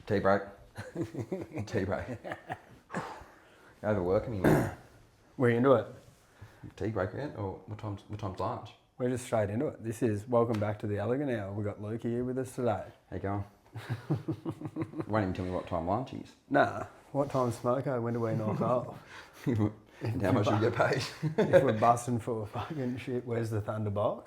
Tea break. Tea break. Overworking me, man. We're into it. Tea break yet? Or what time's lunch? We're just straight into it. This is welcome back to the Elegant Hour. We've got Luke here with us today. How you going? You won't even tell me what time lunch is. Nah. What time's smoko? When do we knock off? And how much do you get paid? If we're busting for fucking shit, where's the Thunderbox?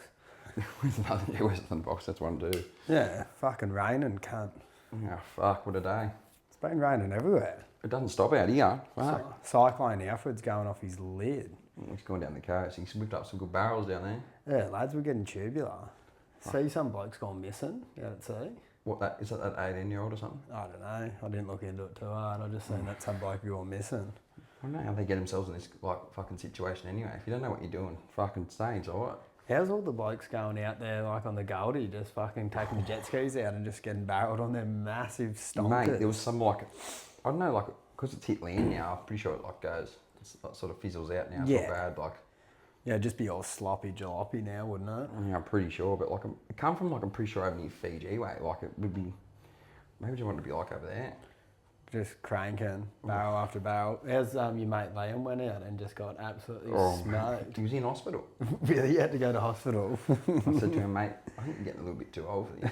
Where's the Thunderbox? That's what I'm doing. Yeah, fucking raining, cunt. Oh, fuck, what a day. It's been raining everywhere. It doesn't stop out here. Fuck. Cyclone Alfred's going off his lid. He's going down the coast. He's whipped up some good barrels down there. Yeah, lads, we're getting tubular. See some bloke's gone missing out at sea. What, is that 18-year-old or something? I don't know. I didn't look into it too hard. I just seen that some bloke gone missing. I don't know how they get themselves in this fucking situation anyway. If you don't know what you're doing, fucking stay alright. How's all the blokes going out there like on the Goldie, just fucking taking the jet skis out and just getting barreled on their massive stonkers? Mate, there was some I don't know, because it's hit land now, I'm pretty sure it goes, it sort of fizzles out now. It's not bad, Yeah, it'd just be all sloppy jalopy now, wouldn't it? Yeah, I'm pretty sure, but it come from I'm pretty sure over near Fiji way, it would be, maybe you want it to be like over there. Just cranking, barrel after barrel. How's your mate Liam went out and just got absolutely smoked? He was in hospital. Really? He had to go to hospital? I said to him, mate, I think you're getting a little bit too old for this.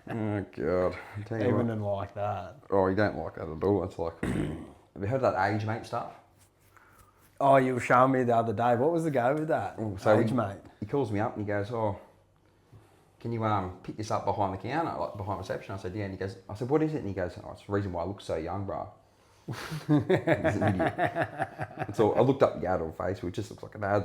Oh, God. I'll tell you Even what. in like that. Oh, you don't like that at all. It's like, have you heard of that age mate stuff? Oh, you were showing me the other day. What was the go with that? Age mate? He calls me up and he goes, oh, can you pick this up behind the counter, like behind reception? I said, yeah. And he goes, I said, what is it? And he goes, oh, it's the reason why I look so young, bro. He's an idiot. And so I looked up the ad on Facebook, it just looks like an ad,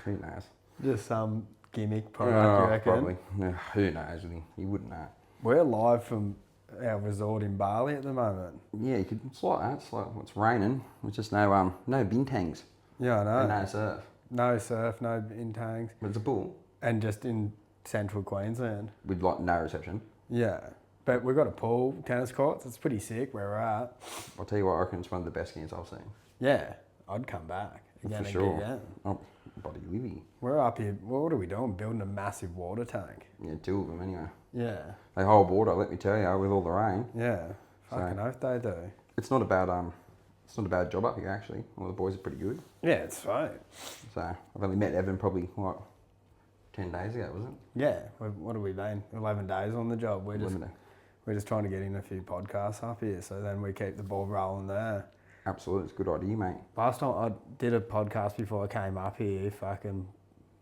who knows? Just some gimmick product, you reckon? Probably. Yeah, who knows? He wouldn't know. We're live from our resort in Bali at the moment. Yeah, it's like that. It's raining. It's just no bintangs. Yeah, I know. And no surf. No surf, no intangs. But it's a pool. And just in central Queensland. With no reception. Yeah. But we've got a pool, tennis courts. It's pretty sick where we're at. I'll tell you what, I reckon it's one of the best games I've seen. Yeah, I'd come back again. For sure. Again. Oh, bloody Livy. We're up here. What are we doing? Building a massive water tank. Yeah, 2 of them anyway. Yeah. They hold water, let me tell you, with all the rain. Yeah. Fucking oath they do. It's not a bad job up here actually. All the boys are pretty good. Yeah, it's right. So I've only met Evan probably 10 days ago, was it? Yeah. What have we been? 11 days on the job. We're just trying to get in a few podcasts up here, so then we keep the ball rolling there. Absolutely, it's a good idea, mate. Last time I did a podcast before I came up here, fucking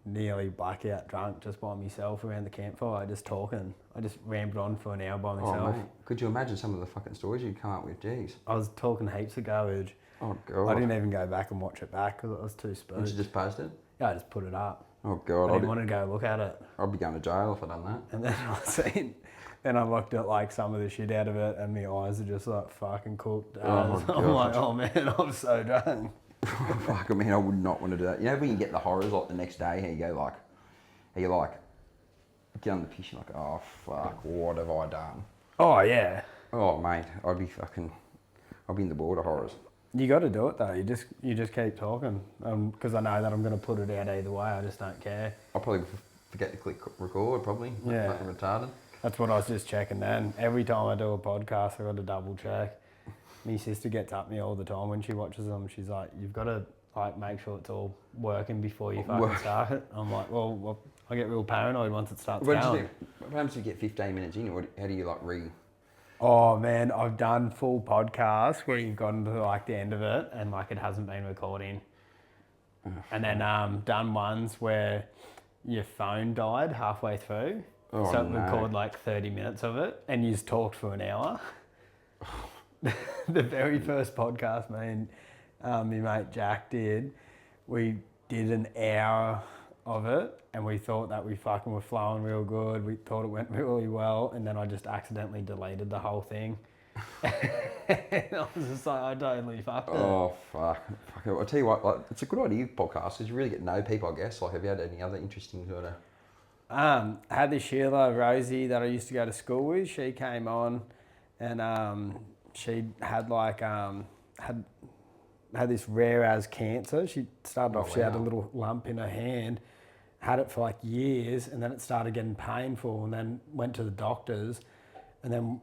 nearly blackout drunk just by myself around the campfire, just talking. I just rambled on for an hour by myself. Oh, mate. Could you imagine some of the fucking stories you'd come up with? Jeez. I was talking heaps of garbage. Oh, God. I didn't even go back and watch it back because I was too spooked. Did you just post it? Yeah, I just put it up. Oh, God. I didn't want to go look at it. I'd be going to jail if I'd done that. And then then I looked at some of the shit out of it and my eyes are just fucking cooked. Oh, I'm like, oh man, I'm so drunk. Fuck, I mean, I would not want to do that. You know when you get the horrors the next day, how you get on the piss, you're like, oh fuck, what have I done? Oh yeah. Oh mate, I'd be in the border horrors. You got to do it though. You just keep talking because I know that I'm going to put it out either way. I just don't care. I'll probably forget to click record. Probably. Yeah. Fucking retarded. That's what I was just checking then. Every time I do a podcast, I got to double check. My sister gets up me all the time when she watches them. She's like, you've got to make sure it's all working before you fucking start it. I'm like, well, I get real paranoid once it starts going. What happens if you get 15 minutes in? How do you Oh man, I've done full podcasts where you've gotten to the end of it and it hasn't been recording. And then done ones where your phone died halfway through. Oh, so it record 30 minutes of it and you just talked for an hour. The very first podcast me and my mate Jack did, we did an hour of it and we thought that we fucking were flowing real good. We thought it went really well and then I just accidentally deleted the whole thing. I was just like, I totally fucked it. Oh, fuck. I'll tell you what, it's a good idea, podcast, because you really get to know people, I guess. Have you had any other interesting sort of... I had this Sheila Rosie that I used to go to school with. She came on and she had had this rare as cancer. She started off, she had a little lump in her hand, had it for years, and then it started getting painful and then went to the doctors And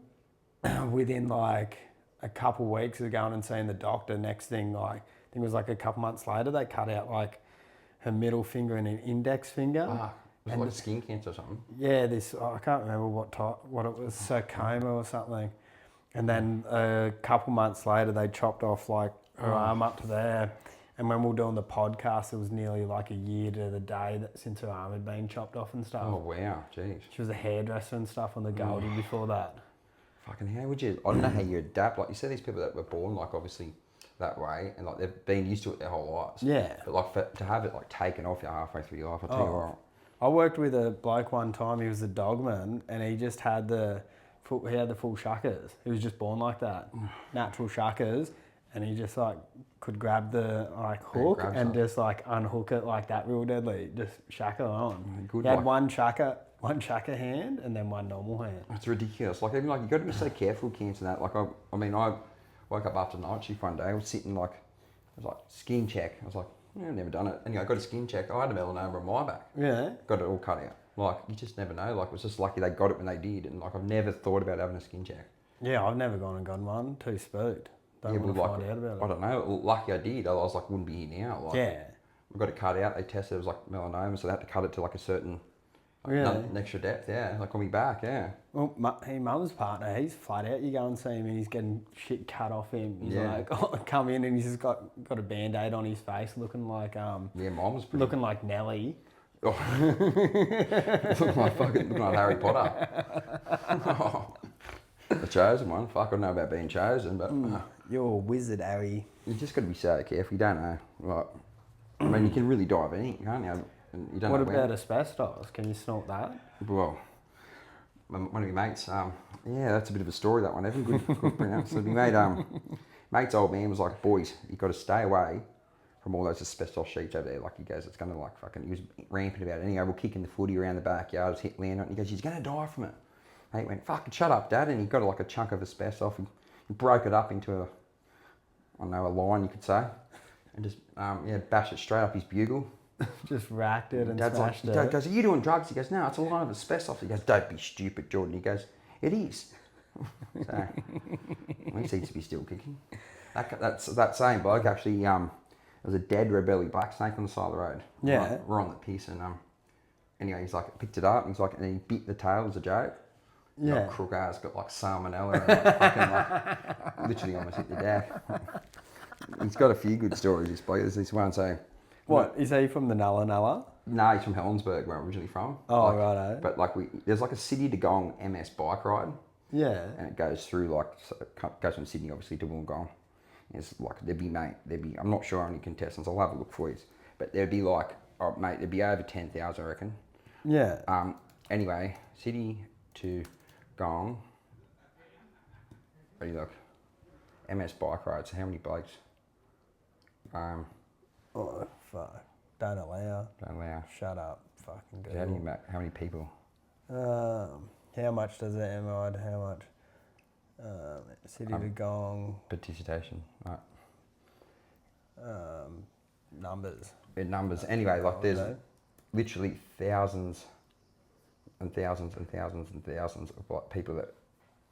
then within like a couple weeks of going and seeing the doctor, next thing, like, I think it was like a couple months later, they cut out like her middle finger and an index finger. Was it like skin cancer or something? Yeah, I can't remember what it was, sarcoma or something. And then a couple months later, they chopped off like her arm up to there. And when we were doing the podcast, it was nearly like a year to the day since her arm had been chopped off and stuff. Oh, wow. Jeez. She was a hairdresser and stuff on the Goldie before that. Fucking how would you... I don't know how you adapt. Like, you see these people that were born, like, obviously that way, and, like, they've been used to it their whole lives. Yeah. But, like, to have it, like, taken off you halfway through your life, I'll tell you what. I worked with a bloke one time, he was a dogman, and he just had the full shuckers. He was just born like that, natural shuckers, and he just like could grab the like hook and just like unhook it like that real deadly, just shacker on. Good, he had like, one shacker hand and then one normal hand. It's ridiculous. Like, even like, you got to be so careful with cancer and that. Like, I mean, I woke up after night shift one day, I was sitting like, I was like, skin check. I was like, yeah, I've never done it. Anyway, I got a skin check. I had a melanoma on my back. Yeah. Got it all cut out. Like, you just never know. Like, it was just lucky they got it when they did. And, like, I've never thought about having a skin check. Yeah, I've never gone and gotten one. Too spooked. Don't want to find out about it. I don't know. Lucky I did. Otherwise, like, wouldn't be here now. Like, yeah. I got it cut out. They tested it was, like, melanoma. So they had to cut it to, like, a certain... an extra depth, yeah. Like, on me back, yeah. Well, mum's partner, he's flat out. You go and see him and he's getting shit cut off him. He's like, come in and he's just got a Band-Aid on his face looking like... yeah, mine was pretty... Looking like Nelly. Oh. looking like Harry Potter. The chosen one. Fuck, I don't know about being chosen, but... You're a wizard, Harry. You just got to be so careful. You don't know. Like, I mean, you can really die of anything, can't you? You don't what know about asbestos? Can you snort that? Well, one of your mates, yeah, that's a bit of a story, that one, Evan. Good bring up. So my mate's old man was like, boys, you've got to stay away from all those asbestos sheets over there. Like, he goes, it's going to like fucking, he was ramping about it. Anyway, we're kicking the footy around the backyard, was hit land on it, and he goes, he's going to die from it. And he went, fucking shut up, Dad. And he got like a chunk of asbestos and he broke it up into a line, you could say, and just, bashed it straight up his bugle. Just racked it and Dad's smashed like, it. Dad goes, are you doing drugs? He goes, no, it's a line of asbestos. He goes, don't be stupid, Jordan. He goes, it is. So, he seems to be still kicking. That same bloke actually, there was a dead red belly black snake on the side of the road. Yeah. We're on the piss and anyway, he's like, picked it up and he's like, and he bit the tail as a joke. Yeah. Like, crook ass got like salmonella and like, fucking like, literally almost hit the deck. He's got a few good stories, this bloke. There's this one, so... What, is he from the Nulla? No, he's from Helensburgh, where I'm originally from. Oh, like, righto. But like there's like a City to Gong MS bike ride. Yeah. And it goes through like, goes from Sydney obviously to Wollongong. It's like, I'm not sure how many contestants, I'll have a look for you. But there'd be like, there'd be over 10,000 I reckon. Yeah. Anyway, City to Gong. Ready, look. MS bike ride, so how many blokes? Oh, fuck. Don't allow. Shut up. Fucking go. How many people? How much does it MID? How much? City to Gong. Participation, right. Numbers. Numbers. Anyway, like there's literally thousands and thousands and thousands and thousands of like people that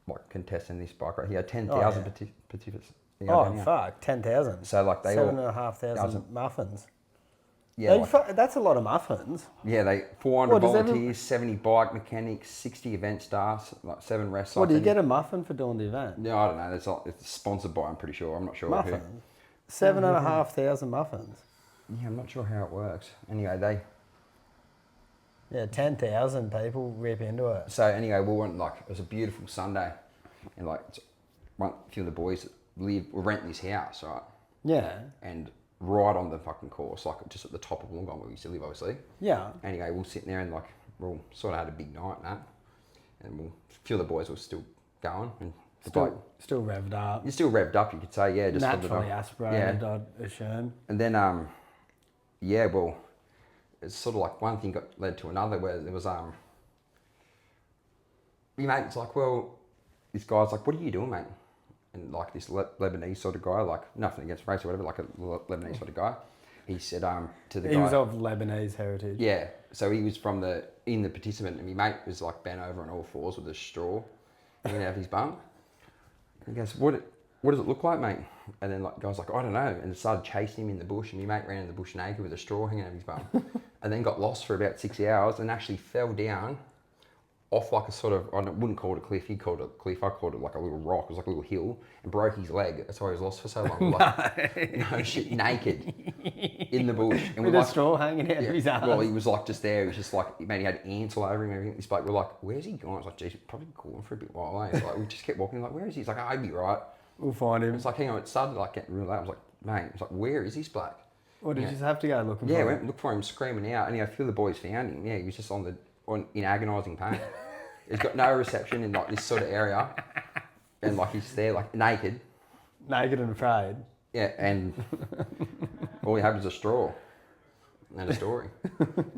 like contest in this bike right here. 10,000 participants. Oh, fuck, 10,000. So like they 7,500 muffins. Yeah, that's a lot of muffins. Yeah, 400 volunteers, 70 bike mechanics, 60 event staffs, like 7 rest sites. What, do you get a muffin for doing the event? Yeah, I don't know. It's sponsored by, I'm pretty sure. I'm not sure muffins. 7,500 muffins. Yeah, I'm not sure how it works. Anyway, Yeah, 10,000 people rip into it. So anyway, we went it was a beautiful Sunday, and a few of the boys we're renting this house, right? Yeah. And right on the fucking course, like just at the top of Wollongong where we used to live, obviously. Yeah. Anyway, we're sitting there and we all sort of had a big night and that, and a few of the boys were still going and still revved up. You're still revved up, you could say, yeah. Just naturally aspirated, I'd assume. And then, it's sort of like one thing led to another where there was your mate's like, well, this guy's like, what are you doing, mate? And like this Lebanese sort of guy, like nothing against race or whatever, like a Lebanese sort of guy. He said to the guy... He was of Lebanese heritage. Yeah. So he was in the participant, and my mate was like bent over on all fours with a straw. hanging out of his bum. And he goes, what does it look like, mate? And then like guy's like, I don't know. And it started chasing him in the bush, and my mate ran in the bush naked with a straw hanging out of his bum. And then got lost for about 6 hours and actually fell down off like a sort of, I wouldn't call it a cliff, he called it a cliff, I called it like a little rock, it was like a little hill, and broke his leg. That's why he was lost for so long. Like, no shit, naked in the bush. And with we're a like, straw hanging out of his arm. well, he was like just there, he was just like, man, he had ants all over him and everything. This bloke, we're like, where's he gone? I was like, geez, probably gone for a bit while, eh? So like, we just kept walking, like, where is he? He's like, oh, I'd be right. We'll find him. It's like, hang on, it started like getting real loud. I was like, mate, it's like, where is this bloke? Or did you just have to go looking for Yeah, him? went and looked for him screaming out, and a few of the boys found him. Yeah, he was just in agonising pain. He's got no reception in like this sort of area, and like he's there like naked. Naked and afraid. Yeah, and all he had was a straw and a story.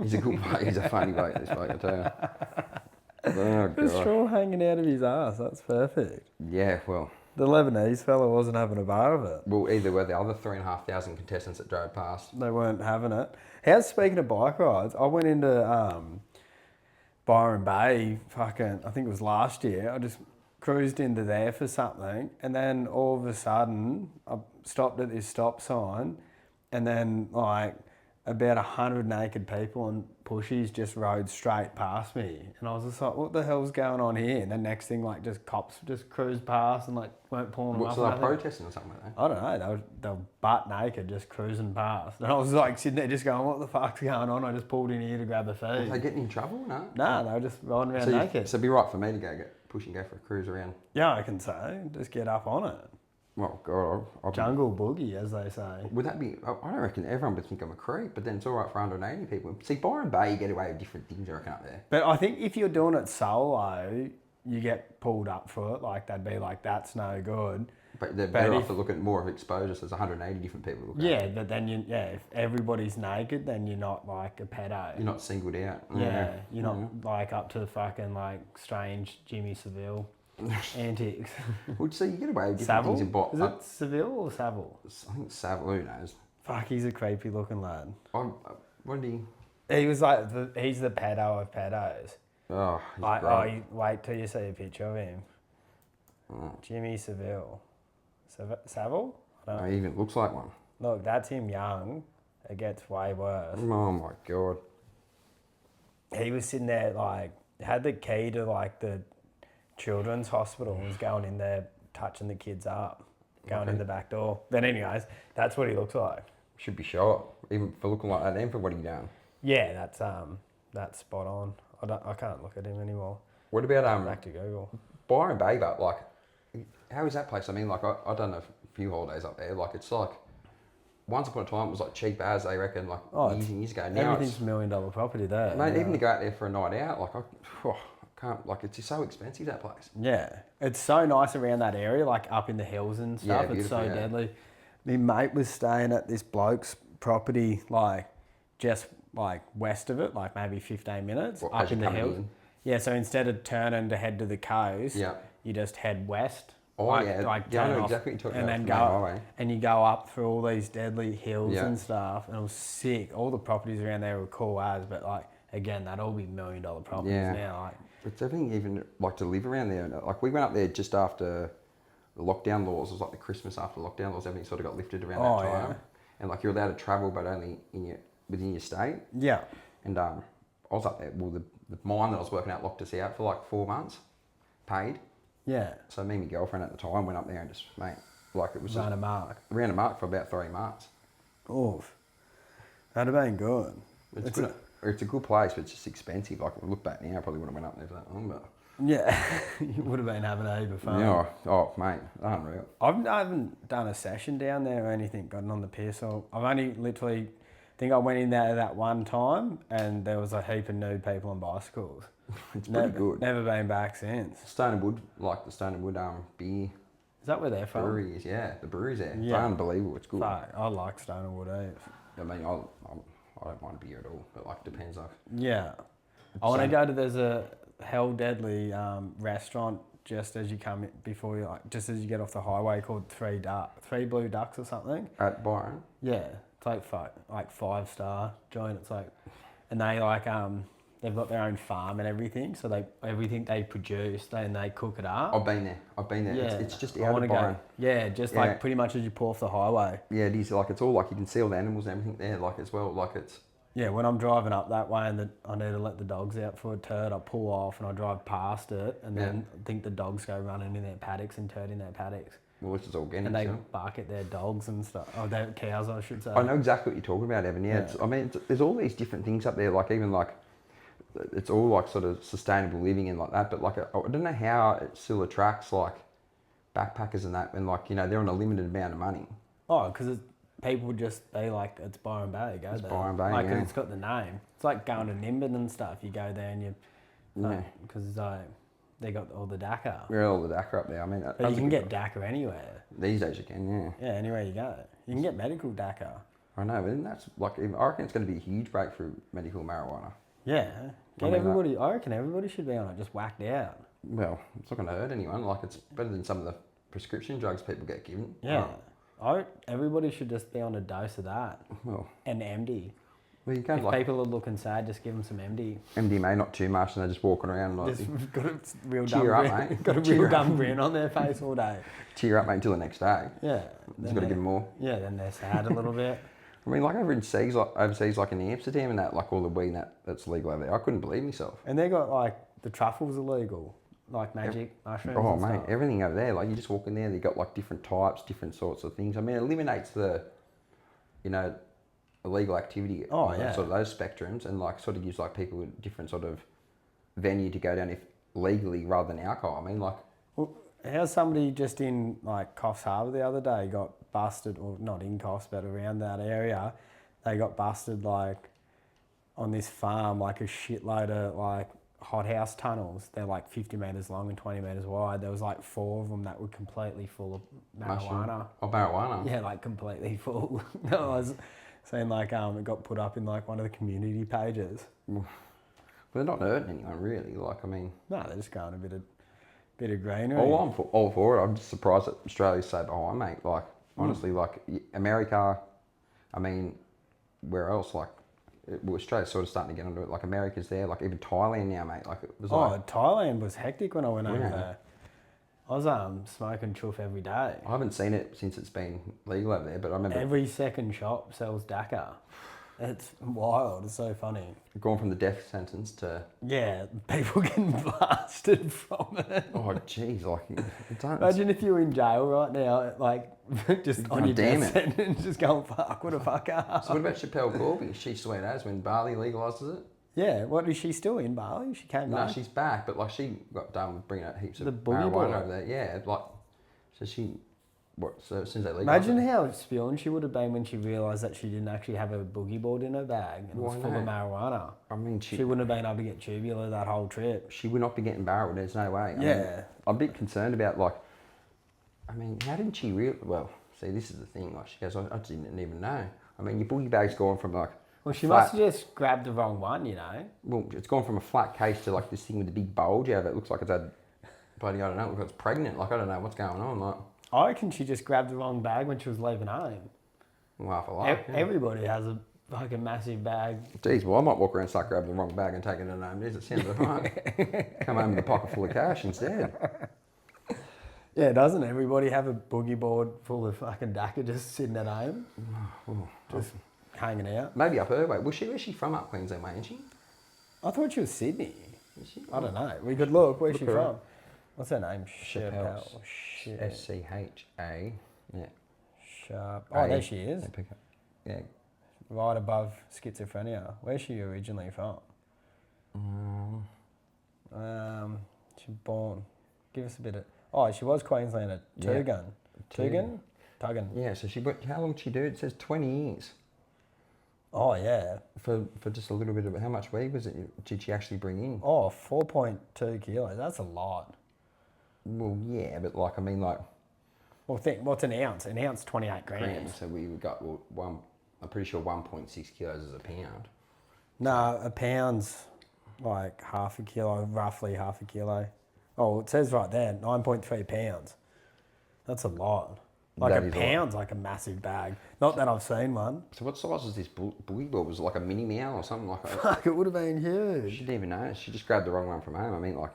He's a good bloke. He's a funny bloke, this bloke, I tell you. Oh, The straw hanging out of his ass. That's perfect. Yeah, well. The Lebanese fella wasn't having a bar of it. Well, either were the other 3,500 contestants that drove past. They weren't having it. How's, speaking of bike rides, I went into Byron Bay, I think it was last year. I just cruised into there for something, and then all of a sudden, I stopped at this stop sign, and then like about 100 naked people and pushies just rode straight past me, and I was just like, what the hell's going on here? And the next thing, like, just cops just cruised past and like weren't pulling them up. So they're protesting or something like that? I don't know, they were butt naked just cruising past, and I was like sitting there just going, what the fuck's going on? I just pulled in here to grab a feed. Were they getting in trouble or no? Nah, they were just riding around naked. So it'd be right for me to go push and go for a cruise around. Yeah, I can say, just get up on it. Well, God, I'll Jungle boogie, as they say. Would that be? I don't reckon everyone would think I'm a creep, but then it's all right for 180 people. See, Byron Bay, you get away with different things, I reckon, up there. But I think if you're doing it solo, you get pulled up for it. Like, they'd be like, that's no good. But they're better off to look at more of exposure, so there's 180 different people looking at it. But then, if everybody's naked, then you're not like a pedo. You're not singled out. Yeah, you're not like up to fucking like strange Jimmy Seville antics. Well, so you get away with different things in Is it Seville or Saville? I think it's Savile, who knows? Fuck, he's a creepy looking lad. When did He was like, he's the pedo of pedos. Oh, he's Like, great. wait till you see a picture of him. Jimmy Seville. Savile? I don't know. He even looks like one. Look, that's him young. It gets way worse. Oh my God. He was sitting there, like, had the key to, like, the children's hospital and was going in there, touching the kids up, going in the back door. But anyways, that's what he looks like. Should be shot, even for looking like that and for what he done. Yeah, that's spot on. I can't look at him anymore. What about Back to Google. Byron Bay, but like, how is that place? I mean, like, I've done a few holidays up there. Like, it's like, once upon a time it was like cheap as they reckon, like years ago. Now everything's $1 million property there. Mate, even to go out there for a night out, like, I can't, like, it's just so expensive, that place. Yeah, it's so nice around that area, like up in the hills and stuff. It's so deadly. My mate was staying at this bloke's property, like just like west of it, like maybe 15 minutes up in the hills. Yeah, so instead of turning to head to the coast, you just head west. Oh, like, yeah. Like I know off, exactly what you're talking and about. then go and you go up through all these deadly hills and stuff, and it was sick. All the properties around there were cool as, but like again, that'd all be $1 million properties now. Like, it's everything, even like to live around there. Like, we went up there just after the lockdown laws. It was like the Christmas after lockdown laws. Everything sort of got lifted around that time, and like you're allowed to travel, but only within your state. Yeah. And I was up there. Well, the mine that I was working at locked us out for like 4 months, paid. Yeah. So me and my girlfriend at the time went up there and just, mate, like it was ran a mark. Ran a mark for about 3 months. Oof. That'd have been good. It's a good place, but it's just expensive. Like, if we look back now, I probably wouldn't have went up there for that long, but... Yeah, you would have been having a heap of fun. Yeah, oh mate, unreal. I haven't done a session down there or anything, gotten on the pier, so I've only literally, I think I went in there that one time and there was a heap of nude people on bicycles. It's pretty good. Never been back since. Stone and Wood, like the Stone and Wood beer. Is that where they're from? Brewery is, yeah. The brewery's there. Yeah. It's unbelievable, it's good. Fuck, I like Stone and Wood heaps. I mean, I don't mind beer at all, but like, depends like... Yeah. I want to go to, there's a hell deadly restaurant just as you come before you, like, just as you get off the highway, called Three Blue Ducks or something. At Byron? Yeah. It's like 5-star joint. It's like, and they like, they've got their own farm and everything. So everything they produce, they cook it up. I've been there. Yeah. It's just out of go. Yeah, like pretty much as you pull off the highway. Yeah, it is. Like it's all like you can see all the animals and everything there. Like as well. Like it's. Yeah, when I'm driving up that way and I need to let the dogs out for a turd, I pull off and I drive past it, and then I think the dogs go running in their paddocks and turd in their paddocks. Well, this is organic. And they bark at their dogs and stuff. Oh, they're cows, I should say. I know exactly what you're talking about, Evan. Yeah, there's all these different things up there. Like even like, it's all like sort of sustainable living and like that. But like, I don't know how it still attracts like backpackers and that, and like they're on a limited amount of money. Oh, because people like it's Byron Bay, go there. Byron Bay, like, it's got the name. It's like going to Nimbin and stuff. You go there and you, because they got all the Dakar. Yeah, all the Dakar up there. I mean, but you can get Dakar anywhere. These days you can, yeah. Yeah, anywhere you go. You can get medical Dakar. I know, but that's like, I reckon it's going to be a huge breakthrough, medical marijuana. Yeah. I reckon everybody should be on it, just whacked out. Well, it's not going to hurt anyone. Like, it's better than some of the prescription drugs people get given. Yeah. Everybody should just be on a dose of that. Well. And MD. Well, you can't if people are looking sad, just give them some MD. MDMA, not too much, and they're just walking around like... Just got a real dumb grin. Mate. Got a real dumb grin on their face all day. Cheer up, mate, until the next day. Yeah. Just got to give them more. Yeah, then they're sad a little bit. I mean, like overseas, like in Amsterdam and that, like all the weed that's legal over there, I couldn't believe myself. And they got like, the truffles are legal. Like magic mushrooms. Oh, and mate, stuff. everything over there. Like you just walk in there, they got like different types, different sorts of things. I mean, it eliminates the, illegal activity. Oh, on yeah. Sort of those spectrums, and like sort of gives like people a different sort of venue to go down if legally rather than alcohol. I mean, like. Well, how's somebody just in like Coffs Harbour the other day got busted, or not in Coffs, but around that area, they got busted like on this farm, like a shitload of like hothouse tunnels. They're like 50 metres long and 20 metres wide. There was like 4 of them that were completely full of marijuana. Oh, marijuana? Yeah, like completely full. I was saying like it got put up in like one of the community pages. Well, they're not hurting anyone really. Like, I mean... No, they're just going a bit of greenery. Oh, I'm all for it. I'm just surprised that Australia's so behind, mate. Like, honestly, like America, I mean, where else? Like, Australia's sort of starting to get onto it. Like, America's there. Like, even Thailand now, mate. Like, it was Thailand was hectic when I went over there. I was smoking chuff every day. I haven't seen it since it's been legal over there, but I remember... Every second shop sells Dakar. It's wild. It's so funny. Gone from the death sentence to... Yeah, people getting blasted from it. Oh, jeez, like... Imagine if you were in jail right now, like, just on your death sentence, just going, fuck, what a fucker. So what about Schapelle Corby? She's sweet as when Bali legalises it? Yeah, what, is she still in Bali? She came back? No, she's back, but like she got done with bringing out heaps of marijuana over there. Yeah, like, so she... So as soon as they legalised Imagine it, how spewing she would have been when she realised that she didn't actually have a boogie board in her bag and it was full of marijuana. I mean, she wouldn't have been able to get tubular that whole trip. She would not be getting barreled, there's no way. I mean, I'm a bit concerned about, like, I mean, how didn't she really... Well, see, this is the thing. Like, she goes, I didn't even know. I mean, your boogie bag's gone from, like... Well, she must have just grabbed the wrong one, you know. Well, it's gone from a flat case to, like, this thing with a big bulge out of it. It looks like it's had... Bloody, I don't know, it's pregnant. Like, I don't know what's going on, like... I reckon she just grabbed the wrong bag when she was leaving home. Well, half a life, Everybody has a fucking massive bag. Jeez, well, I might walk around and start grabbing the wrong bag and taking it home. It sounds like come home with a pocket full of cash instead. Yeah, doesn't everybody have a boogie board full of fucking Dakar just sitting at home? Just hanging out? Maybe up her way. Where's she from up Queensland way, isn't she? I thought she was Sydney. Is she? I don't know. We could look. Where's she from? Up. What's her name? Schapelle. S-C-H-A. Yeah. Sharp. Oh, there she is. Yeah. Right above schizophrenia. Where's she originally from? She born. Give us a bit of... Oh, she was Queensland at Tugun. Tugun? Yeah, so how long did she do? It says 20 years. Oh, yeah. For just a little bit of... How much weed was it? Did she actually bring in? Oh, 4.2 kilos. That's a lot. Well, yeah, but like, I mean, like... Well, think, what's an ounce? An ounce, 28 grams. So we got, I'm pretty sure 1.6 kilos is a pound. No, a pound's like half a kilo, roughly half a kilo. Oh, it says right there, 9.3 pounds. That's a lot. Like That a is pound's like a massive bag. Not that I've seen one. So what size is this boogie ball? Was it like a mini meow or something like that? Fuck, it would have been She huge. didn't even know. She just grabbed the wrong one from home. I mean, like,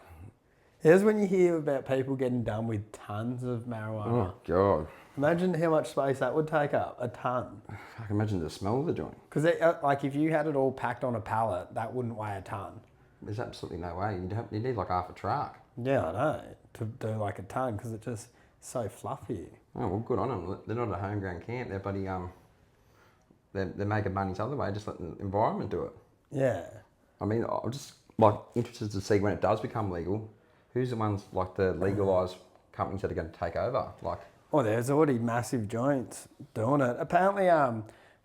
Here's when you hear about people getting done with tons of marijuana. oh God. Imagine how much space that would take up, a ton. I can imagine the smell of the joint. Because like if you had it all packed on a pallet, that wouldn't weigh a ton. There's absolutely no way. You need like half a truck. Yeah, I know. To do like a ton because it's just so fluffy. Oh, well, good on them. They're not a homegrown camp. They're bloody, they're making money other way, just letting the environment do it. Yeah. I mean, I'm just like interested to see when it does become legal, who's the ones like the legalised companies that are going to take over? Like, Well, there's already massive joints doing it. Apparently,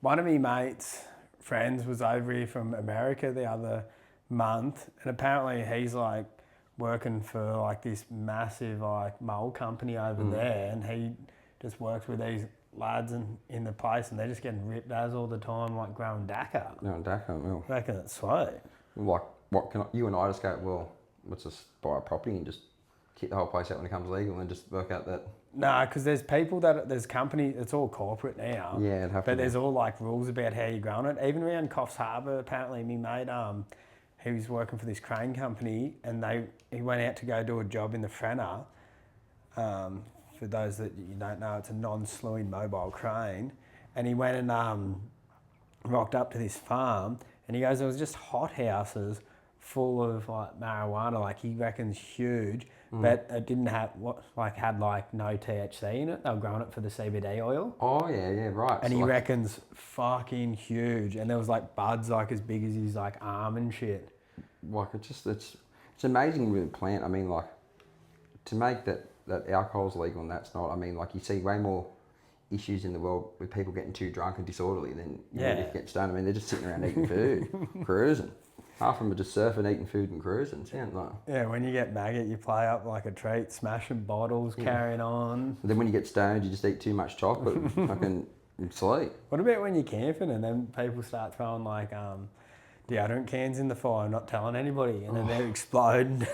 one of my mates' friends was over here from America the other month, and apparently he's like working for like this massive like mole company over there, and he just works with these lads in the place, and they're just getting ripped as all the time, like growing Dakar. no, Dakar, well, I reckon it's sweet. like, what can you and I just go, well, let's just buy a property and just kick the whole place out when it comes legal and just work out that. No, because there's people there's company, it's all corporate now. Yeah, it'd have to But be. there's all like rules about how you're growing it. Even around Coffs Harbour, apparently, me mate, he was working for this crane company, and he went out to go do a job in the Frenner. For those that you don't know, it's a non-slewing mobile crane. And he went and rocked up to this farm, and he goes, there was just hot houses full of like marijuana, like he reckons huge, but it didn't have had no THC in it. They were growing it for the CBD oil. Oh yeah, right. And So he like, reckons fucking huge, and there was like buds like as big as his like arm and shit. like it's amazing with the plant. I mean, like, to make that alcohol's legal and that's not. I mean, like, you see way more issues in the world with people getting too drunk and disorderly than getting stoned. I mean, they're just sitting around eating food, cruising. Half of them are just surfing, eating food and cruising. Sounds like. Yeah, when you get maggot, you play up like a treat, smashing bottles, carrying on. And then when you get stoned, you just eat too much chocolate, fucking sleep. What about when you're camping and then people start throwing like deodorant cans in the fire, not telling anybody, and then they explode.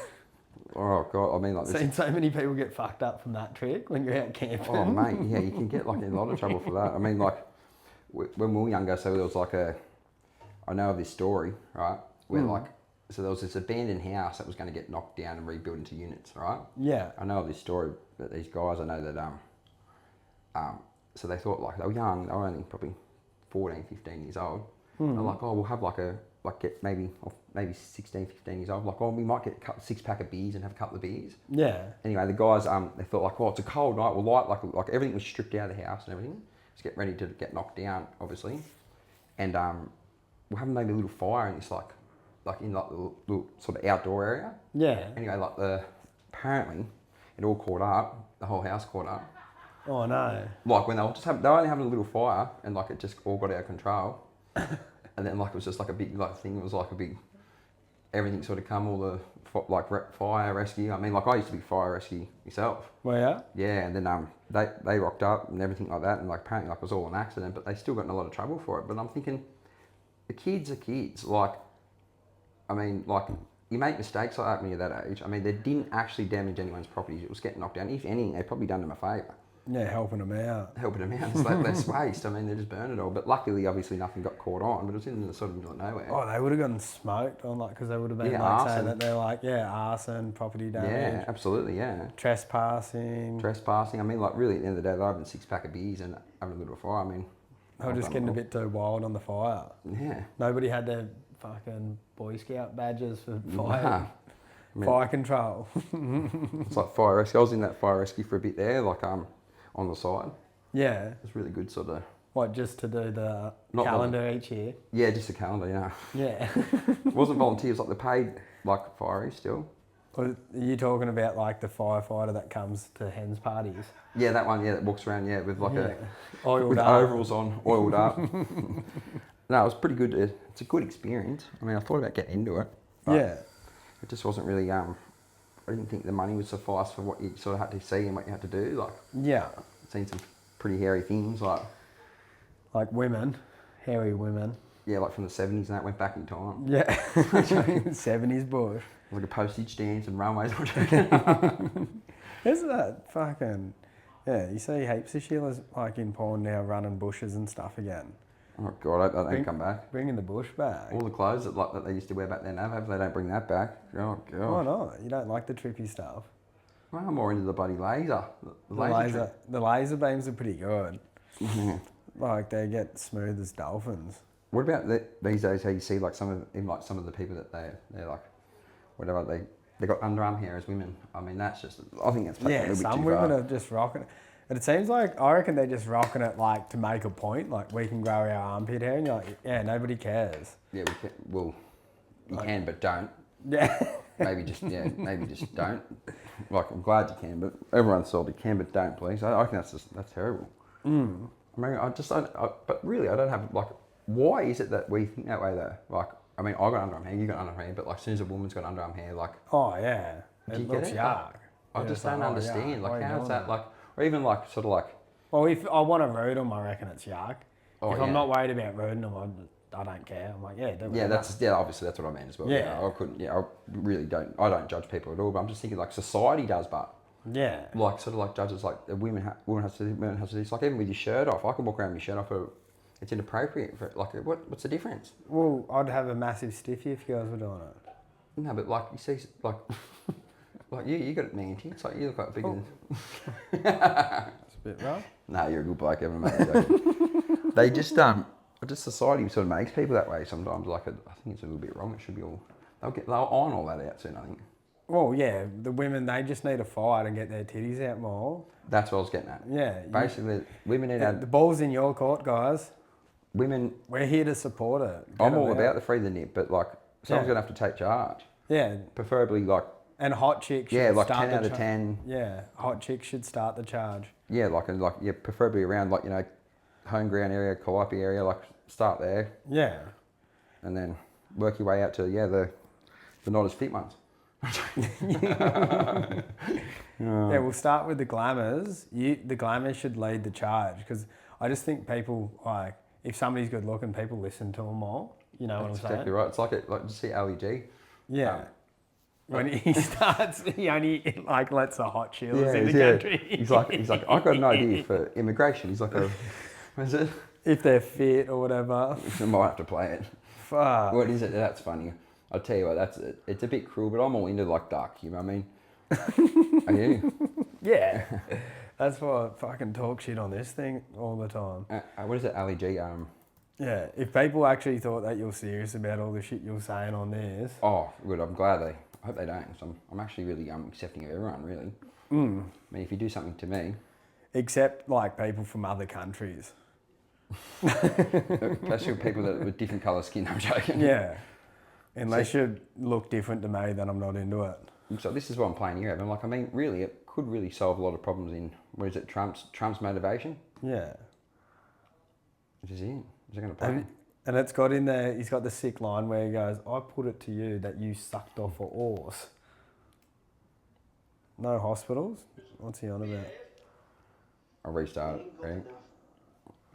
Oh God, I mean, like this. Seen so many people get fucked up from that trick when you're out camping. Oh mate, yeah, you can get like in a lot of trouble for that. I mean, like when we were younger, so there was like I know of this story, right? Where so there was this abandoned house that was going to get knocked down and rebuilt into units, right? Yeah. I know of this story that these guys, I know that so they thought, like, they were young, they were only probably 14, 15 years old. They're like, oh, we'll have get maybe 16, 15 years old. Like, oh, we might get a 6-pack of beers and have a couple of beers. Yeah. Anyway, the guys, they thought, like, oh, it's a cold night. We'll light, like everything was stripped out of the house and everything. Just get ready to get knocked down, obviously. And we'll have maybe a little fire in this, like in like the little sort of outdoor area. Yeah. Anyway, like apparently it all caught up. The whole house caught up. Oh no. Like when they were only having a little fire, and like it just all got out of control. And then like it was just like a big thing. It was like a big everything sort of come, all the fire rescue. I mean, like, I used to be fire rescue myself. Well, yeah. Yeah, and then they rocked up and everything like that, and like apparently like it was all an accident, but they still got in a lot of trouble for it. But I'm thinking, the kids are kids. Like, I mean, like, you make mistakes like that when you're that age. I mean, they didn't actually damage anyone's properties. It was getting knocked down. If anything, they probably done them a favour. Yeah, helping them out. It's like less waste. I mean, they just burned it all. But luckily, obviously, nothing got caught on. But it was in the sort of middle of nowhere. Oh, they would have gotten smoked on, like, because they would have been Yeah, like arson. saying that they're like, yeah, arson, property damage. Yeah, absolutely, yeah. Trespassing. Trespassing. I mean, like, really, at the end of the day, they're having a 6-pack of beers and having a little fire. I mean, They were just getting a bit too wild on the fire. Yeah. Nobody had their fucking Boy Scout badges for fire. Nah. I mean, Fire control. it's like fire rescue. I was in that fire rescue for a bit there, like on the side. Yeah. It's really good, sort of. What, just to do the Not calendar each year? Yeah, just a calendar. Yeah. Yeah. It wasn't volunteers. Like, they paid like fireys still. Are you talking about like the firefighter that comes to hens parties? Yeah, that one. Yeah, that walks around. Yeah, with like Oiled with up. overalls on, oiled up. No, it was pretty good. It's a good experience. I mean, I thought about getting into it. But Yeah. It just wasn't really. I didn't think the money would suffice for what you sort of had to see and what you had to do. Like, Yeah. I've seen some pretty hairy things. Like women, hairy women. Yeah, like from the 70s and that, went back in time. Yeah. 70s bush. Like a postage stamps and railways. There's that fucking Yeah, you see heaps of Sheilas like in porn now running bushes and stuff again. Oh God, I hope they don't come back. Bringing the bush back. All the clothes that they used to wear back then, I hope they don't bring that back. Oh God. Why not? You don't like the trippy stuff. Well, I'm more into the bloody laser. The laser beams are pretty good. Like they get smooth as dolphins. What about these days? How you see like some of the people that they're like, whatever they got underarm hair as women. I mean, that's just. I think that's a little bit too far. Some women are just rocking it. But it seems like, I reckon they're just rocking it like to make a point. Like we can grow our armpit hair, and you're like, yeah, nobody cares. Yeah, we can. Well, you can, but don't. Yeah. Maybe just don't. Like I'm glad you can, but everyone told you can, but don't, please. I think that's terrible. I mean, but really, I don't have like. Why is it that we think that way though? Like, I mean, I got underarm hair, you got underarm hair, but like, as soon as a woman's got underarm hair, like. Oh yeah. It looks it? yuck. I just don't understand. Yuck. Like, how is that like, or even like sort of like. Well, if I want to root them, I reckon it's yuck. Oh, if I'm not worried about rooting them, I don't care. I'm like, obviously that's what I mean as well. Yeah. I couldn't. Yeah, I really don't. I don't judge people at all. But I'm just thinking like society does, but. Yeah. Like sort of like judges like the women has to do this. Like even with your shirt off, I can walk around with your shirt off. It's inappropriate. Like what's the difference? Well, I'd have a massive stiffy if girls were doing it. No, but like you see, like like you got it manty. It's like you look like bigger than. It's a bit rough. No, you're a good bloke, Evan, mate. They just society sort of makes people that way sometimes. Like I think it's a little bit wrong. It should be all. They'll iron all that out soon. I think. Well, yeah, the women, they just need to fight and get their titties out more. That's what I was getting at. Yeah. Basically, women need the ball's in your court, guys. Women. We're here to support it. I'm all about the free the nip, but like someone's going to have to take charge. Yeah. Preferably like. And hot chicks. Yeah, like 10 out of 10. Yeah, hot chicks should start the charge. Yeah, preferably around like, home ground area, Calliope area, like start there. Yeah. And then work your way out to, the not as fit ones. Yeah, we'll start with the glamours. The glamours should lead the charge because I just think people, like, if somebody's good looking, people listen to them more. You know what I'm saying? That's exactly right. It's like just see Ali G. Yeah. When he starts, he only like lets the hot chillers in the country. He's like, I got an idea for immigration. He's like, what is it? If they're fit or whatever. I might have to play it. Fuck. What is it? That's funny. I'll tell you what, that's it. It's a bit cruel, but I'm all into like dark humour. I mean, are you? Yeah. That's why I fucking talk shit on this thing all the time. What is it, Ali G? Yeah, if people actually thought that you're serious about all the shit you're saying on this. Oh, good. I'm glad I hope they don't. So I'm actually really accepting of everyone, really. I mean, if you do something to me. Except like people from other countries. Especially people with different colour skin, I'm joking. Yeah. Unless you look different to me, then I'm not into it. So this is what I'm playing here, Evan. Like, I mean, really, it could really solve a lot of problems in, what is it, Trump's motivation? Yeah. Which is it. Is it going to play? And it's got in there, he's got the sick line where he goes, I put it to you that you sucked off a horse. No hospitals? What's he on about? I'll restart it, ready?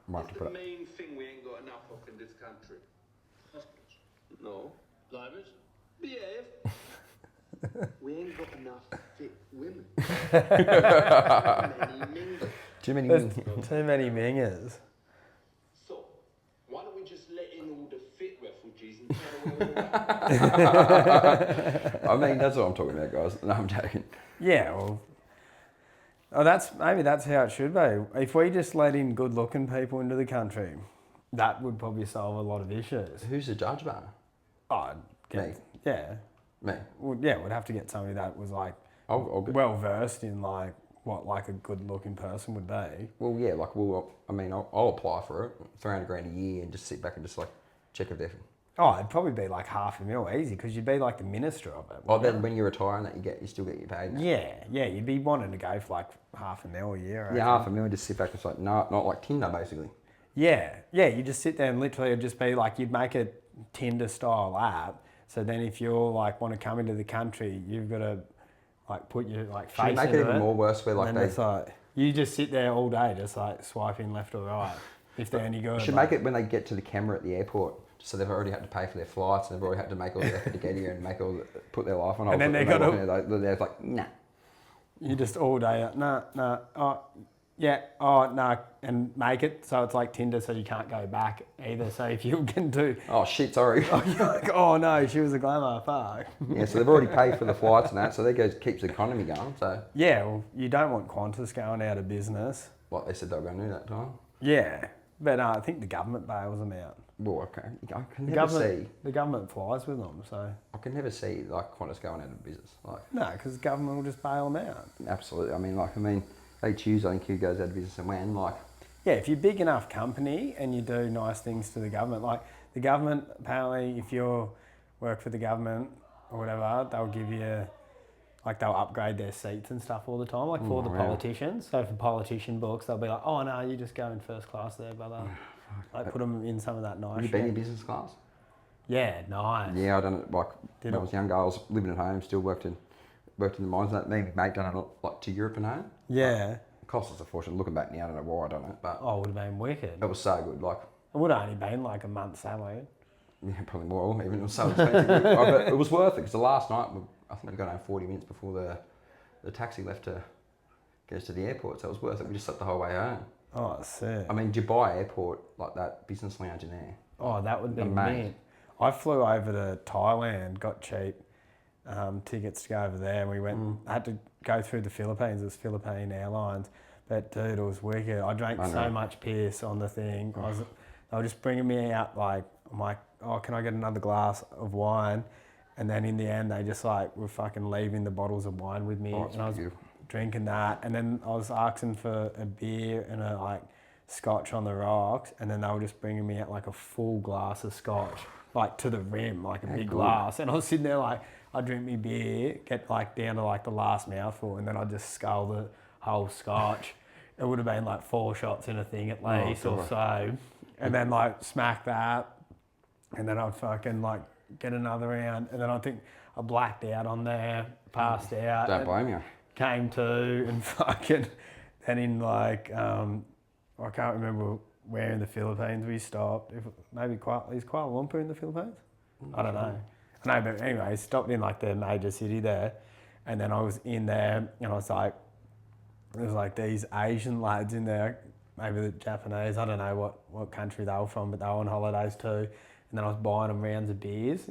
Might have to put it. That's the main thing we ain't got enough of in this country. Hospitals? No. Libraries? Behave. We ain't got enough fit women. Too many mingers. Too many mingers. So, why don't we just let in all the fit refugees and tell them where we're at? I mean, that's what I'm talking about, guys. No, I'm joking. Yeah, well, maybe that's how it should be. If we just let in good-looking people into the country, that would probably solve a lot of issues. Who's the judge, man? Oh, me. Yeah. Me. Well, yeah, we'd have to get somebody that was like well versed in like what like a good-looking person would be. Well, yeah, like I'll apply for it, $300,000 a year, and just sit back and just like check if they're. Oh, it'd probably be like $500,000 easy because you'd be like the minister of it. Oh, then when you retire and that you still get your paid. Yeah, you'd be wanting to go for like $500,000 a year. Yeah, $500,000, just sit back and it's like not like Tinder basically. Yeah, you just sit there and literally it'd just be like you'd make a Tinder style app. So then if you're like want to come into the country, you've got to like put your like face into it. Should we make it even more worse where like it's like you just sit there all day just like swiping left or right if they're any good. Should make it when they get to the camera at the airport. So they've already had to pay for their flights and they've already had to make all the effort to get here and put their life on hold. And then they're like, nah. You just all day, nah. Yeah. Oh no, and make it so it's like Tinder, so you can't go back either. So if you can do, Oh shit, sorry. you're like, oh no, she was a glamour. Fuck. Yeah, so they've already paid for the flights and that, so that keeps the economy going. So, Yeah. Well, you don't want Qantas going out of business. what they said they were going to do that time. Yeah, but I think the government bails them out. Well, okay. I can The never government, see. the government flies with them, so I can never see like Qantas going out of business. Like, no, because the government will just bail them out. absolutely. I mean, they choose. I think who goes out of business and when. Like, Yeah, if you're a big enough company and you do nice things to the government, like the government, apparently, if you work for the government or whatever, they'll give you, like they'll upgrade their seats and stuff all the time, like for the yeah. politicians. So for politician books, they'll be like, oh no, you just go in first class there, brother. Like put them in some of that nice have you been in business class? Yeah, nice. Yeah, I done it. Like Did when I it? was younger, I was living at home, still worked in the mines. That me and my mate done it like to Europe and home. Yeah. It cost us a fortune. Looking back now, I don't know why I done it, but Oh, it would have been wicked. it was so good. Like, It would have only been like a month's salary. yeah, probably more. Even it was so expensive. But it was worth it because the last night, I think we got home 40 minutes before the taxi left to get us to the airport. So it was worth it. We just slept the whole way home. Oh, sick. I mean, Dubai Airport, like that business lounge in there. Oh, that would be Amazing. mint. I flew over to Thailand, got cheap tickets to go over there, and we went. I had to go through the Philippines. It was Philippine Airlines, but dude, it was wicked. I drank so much piss on the thing. They were just bringing me out like, I'm like, oh, can I get another glass of wine? And then in the end, they just like were fucking leaving the bottles of wine with me, Oh, it's and I was beautiful. drinking that, and then I was asking for a beer and a like scotch on the rocks, and then they were just bringing me out like a full glass of scotch, like to the rim, like a big glass, and I was sitting there like, I'd drink me beer, get like down to like the last mouthful, and then I'd just scull the whole scotch. It would have been like 4 shots in a thing at least or so, and then like smack that, and then I'd fucking like get another round, and then I think I blacked out on there, passed out. Don't blame you. Came to and fucking, then in like, I can't remember where in the Philippines we stopped. If maybe is Kuala Lumpur in the Philippines? I don't know. I know, but anyway, stopped in like the major city there, and then I was in there, and I was like, there was like these Asian lads in there, maybe the Japanese, I don't know what country they were from, but they were on holidays too. And then I was buying them rounds of beers,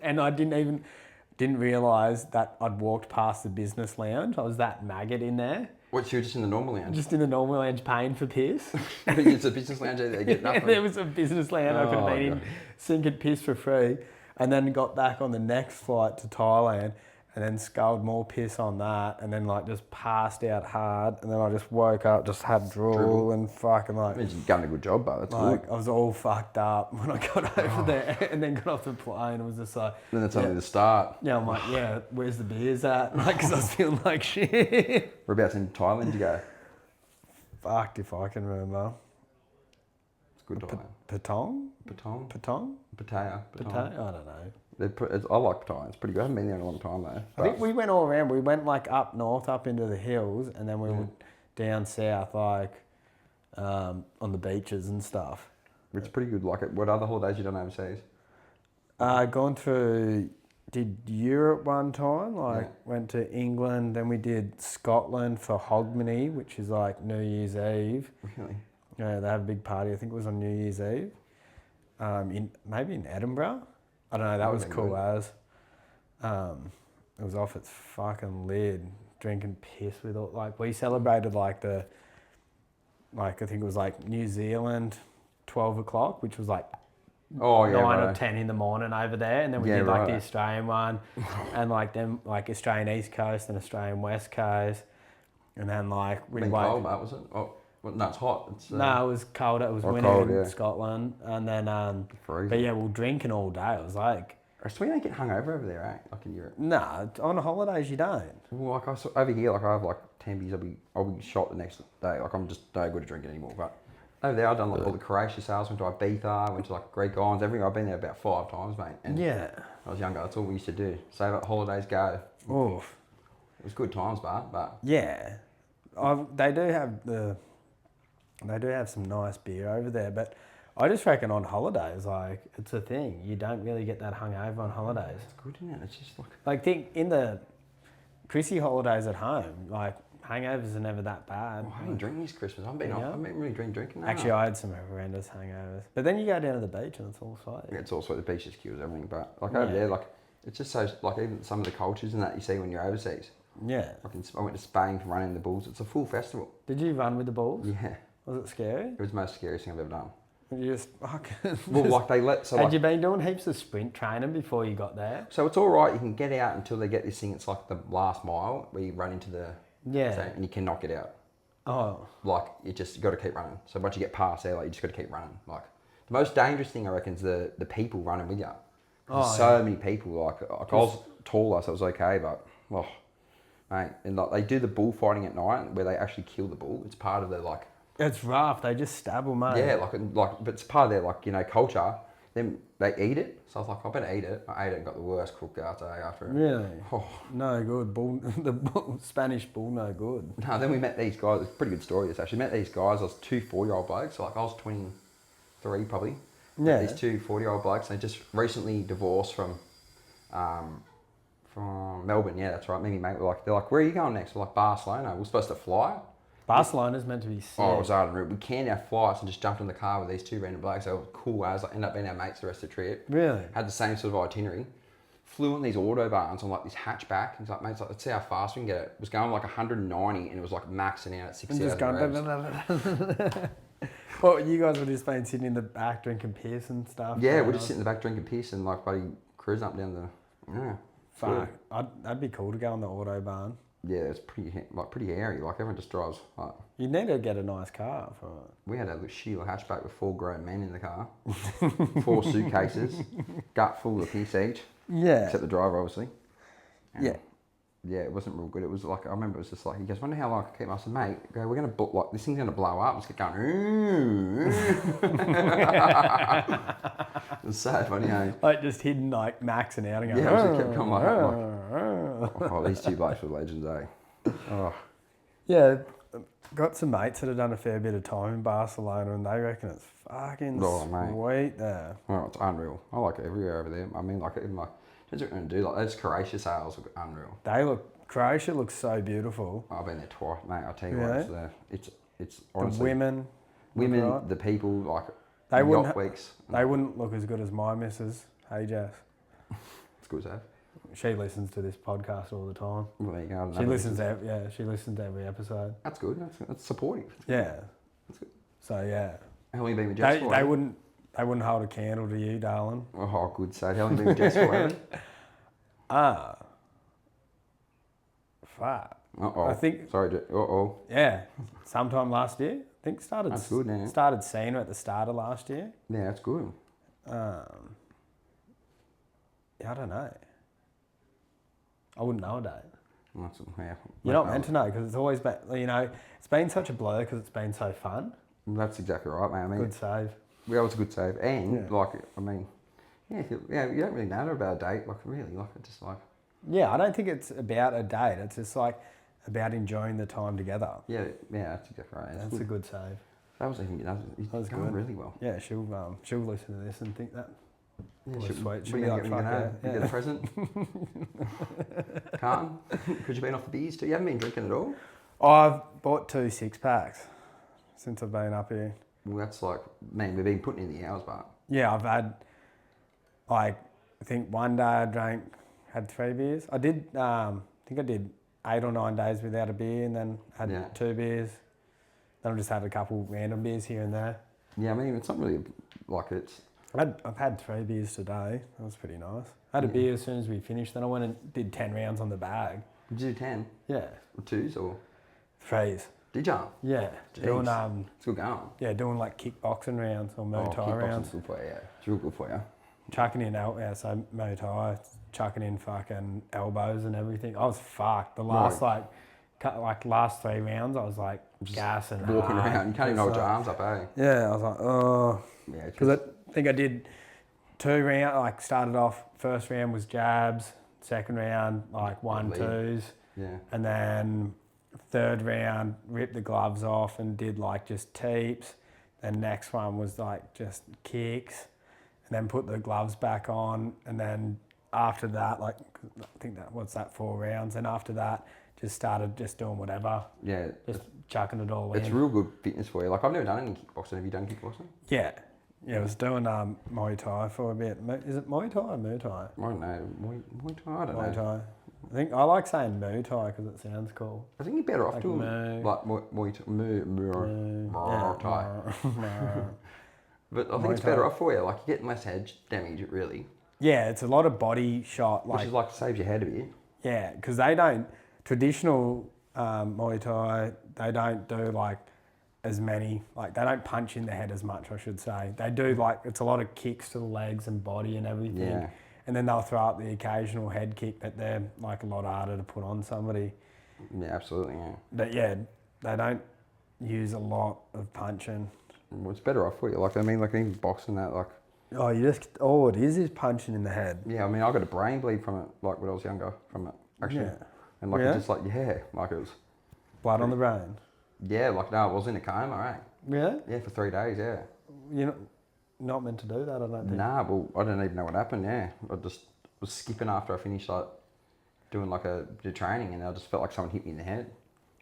and I didn't realise that I'd walked past the business lounge. I was that maggot in there. What, you were just in the normal lounge? Just in the normal lounge paying for piss. It's a business lounge, they get nothing. There was a business lounge I could have been in, God. sinking piss for free. And then got back on the next flight to Thailand, and then sculled more piss on that, and then like just passed out hard, and then I just woke up, just had drool and fucking like, Means you've done a good job, but that's like good. I was all fucked up when I got over there, and then got off the plane. It was just like, Then that's only the start. yeah, I'm like, yeah, where's the beers at? Like, because I was feeling like shit. Whereabouts in Thailand you go? Fucked if I can remember. It's good Thailand. Patong? Patong? Patong? Pattaya? Patong? I don't know. I like Pattaya. It's pretty good. I haven't been there in a long time though. I think we went all around. We went like up north, up into the hills, and then we went down south, like on the beaches and stuff. It's pretty good. Like, what other holidays you done overseas? Gone through, did Europe one time, like went to England, then we did Scotland for Hogmanay, which is like New Year's Eve. Really? Yeah, they have a big party. I think it was on New Year's Eve. Maybe in Edinburgh. I don't know. That was cool as. It was off its fucking lid, drinking piss with all. Like we celebrated like I think it was like New Zealand, 12 o'clock, which was like 9 or 10 in the morning over there, and then we did like the Australian one, and like them like Australian East Coast and Australian West Coast, and then like we went. Cold, mate, was it? Oh, well, no, it's hot. It's, no, it was cold. It was winter in Scotland, and then but yeah, we were drinking all day. It was like. So we don't get hungover over there, eh? Like in Europe. Nah, on holidays you don't. Well, like over here, like I have like 10 beers, I'll be shot the next day. Like I'm just no good at drinking anymore. But over there, I've done like all the Croatia sales. Went to Ibiza, went to like Greek Islands, everything. I've been there about 5 times, mate. And yeah. when I was younger, that's all we used to do. Save up holidays, go. Oof. It was good times, but yeah, they do have some nice beer over there, but I just reckon on holidays, like it's a thing. You don't really get that hungover on holidays. it's good, isn't it? It's just like Like think in the Chrissy holidays at home, like hangovers are never that bad. I haven't drinking this Christmas. I haven't been really drinking. No. Actually, I had some horrendous hangovers. But then you go down to the beach and it's all sweet. Yeah, it's also the beach just kills everything. But like over there, like it's just so like even some of the cultures and that you see when you're overseas. Yeah. I went to Spain for running the bulls. It's a full festival. Did you run with the bulls? Yeah. Was it scary? It was the most scariest thing I've ever done. You just fucking... Well, like they let... So Had like, you been doing heaps of sprint training before you got there? So it's all right. You can get out until they get this thing. It's like the last mile where you run into the... Yeah. thing and you cannot get out. Oh. Like, you got to keep running. So once you get past there, like, you just got to keep running. Like, the most dangerous thing, I reckon, is the people running with you. There's so many people. Like I was taller, so it was okay, but... Oh, mate. And like, they do the bullfighting at night where they actually kill the bull. It's part of their, like... It's rough. They just stab them, mate. Yeah, but it's part of their, like, you know, culture. Then they eat it. So I was like, I better eat it. I ate it and got the worst crook after it. Really? Oh. No good. Spanish bull, no good. No, then we met these guys. It's a pretty good story, this actually. Met these guys. I was 2 4-year-old blokes. So like I was 23 probably. Yeah. These 2 40-year-old blokes. They just recently divorced from Melbourne. Yeah, that's right. Me and my mate were like, they're like, where are you going next? We're like, Barcelona. We're supposed to fly. Barcelona's meant to be sick. Oh, it was hard. We canned our flights and just jumped in the car with these 2 random blokes. They were cool as. Like, ended up being our mates the rest of the trip. Really? Had the same sort of itinerary. Flew on these autobahns on like this hatchback. He's like, mate, let's see how fast we can get it. It was going like 190 and it was like maxing out at 60 And just going... Well, you guys would just been sitting in the back drinking piss and stuff? Yeah, we're just sitting in the back drinking piss and like buddy cruising up down the... Yeah. Fuck. That'd be cool to go on the autobahn. Yeah, it's pretty hairy. Like everyone just drives. Like, you'd need to get a nice car for it. We had a shitty little hatchback with 4 grown men in the car, 4 suitcases, gut full of piss each. Yeah. Except the driver, obviously. And yeah. Yeah, it wasn't real good. It was like, I remember it was just like, he goes, wonder how long I can keep. I said, mate, we're going to, like, this thing's going to blow up. Just keep going, It was so funny, eh? Like just hidden, like maxing out and going, yeah, I just kept going like, oh, these 2 blokes were legends, eh? Oh. Yeah, got some mates that have done a fair bit of time in Barcelona and they reckon it's fucking sweet there. Oh, it's unreal. I like it everywhere over there. I mean, like, even like, depends what you're going to do. Like, those Croatia sales look unreal. Croatia looks so beautiful. I've been there twice, mate. I'll tell you what, it's honestly... The women, the people, like, they yacht weeks. They wouldn't look as good as my missus. Hey, Jess. It's good to have. She listens to this podcast all the time. Well, there you go. She listens to every episode. That's good. That's supportive. Yeah. That's good. So yeah. How long you been with Jess for? They wouldn't hold a candle to you, darling. Oh, good sake. How long you been with Jess for? Fuck. Uh-oh. I think... Sorry, uh-oh. Yeah. Sometime last year. I think started... That's good, now. Started seeing her at the start of last year. Yeah, that's good. Yeah, I don't know. I wouldn't know a date. You're not meant to know because it's always been, it's been such a blur because it's been so fun. That's exactly right, mate. I mean, good save. Yeah, it was a good save. And, you don't really know about a date. Like, really, like, it's just like... Yeah, I don't think it's about a date. It's just like about enjoying the time together. Yeah, that's exactly right. That's a good save. That was going really well. Yeah, she'll listen to this and think that. Yeah, sweet. She'll be like, get a present. Can't? Because you've been off the beers too. You haven't been drinking at all? I've bought 2 6-packs since I've been up here. Well, that's like, man, we've been putting in the hours, but... Yeah, I've had, I think one day I had 3 beers. I did, I think I did 8 or 9 days without a beer and then had 2 beers. Then I just had a couple random beers here and there. Yeah, I mean, it's not really like it's... I've had 3 beers today. That was pretty nice. I had a beer as soon as we finished. Then I went and did 10 rounds on the bag. Did you do 10? Yeah. Or 2s or? 3s. Did you? Yeah. Jeez. Doing, it's good going. Yeah, doing like kickboxing rounds or Muay Thai rounds. Kickboxing's good for you, yeah. It's real good for you. Chucking in, so Muay Thai, chucking in fucking elbows and everything. I was fucked. The last last 3 rounds, I was like gassing. Walking around, you can't even hold your arms up, eh? Yeah, I was like, oh. Yeah. Because I think I did 2 rounds, like started off, first round was jabs, second round, like 1-2s. Yeah. And then 3rd round, ripped the gloves off and did like just teeps. Then next one was like just kicks. And then put the gloves back on. And then after that, like, I think that, what's that, 4 rounds? And after that, just started just doing whatever. Yeah. Just chucking it all in. It's real good fitness for you. Like, I've never done any kickboxing. Have you done kickboxing? Yeah. Yeah, I was doing Muay Thai for a bit. Is it Muay Thai or Muay Thai? I don't know. Muay Thai? I don't Muay know. Thai. I think I like saying Muay Thai because it sounds cool. I think you're better off Like doing like Muay Thai. But I think it's better off for you. Like, you're getting less head damage, really. Yeah, it's a lot of body shot. Like, Which is like saves your head a bit. yeah, because they don't, traditional Muay Thai, they don't do like as many, like they don't punch in the head as much, I should say. They do like, it's a lot of kicks to the legs and body and everything. Yeah. And then they'll throw up the occasional head kick, but they're like a lot harder to put on somebody. Yeah, absolutely, yeah. But yeah, they don't use a lot of punching. Well, it's better off for you. Like, I mean, like even boxing that, like... Oh, you just, all it is punching in the head. Yeah, I mean, I got a brain bleed from it, like when I was younger, from it, actually. Yeah. And like, Yeah? it's just like, yeah, like it was... Blood on the brain. Yeah, like, no, I was in a coma, right? Yeah? Yeah, for 3 days, yeah. You're not meant to do that, I don't think. Nah, well, I don't even know what happened, yeah. I just was skipping after I finished, like, doing like the training, and I just felt like someone hit me in the head.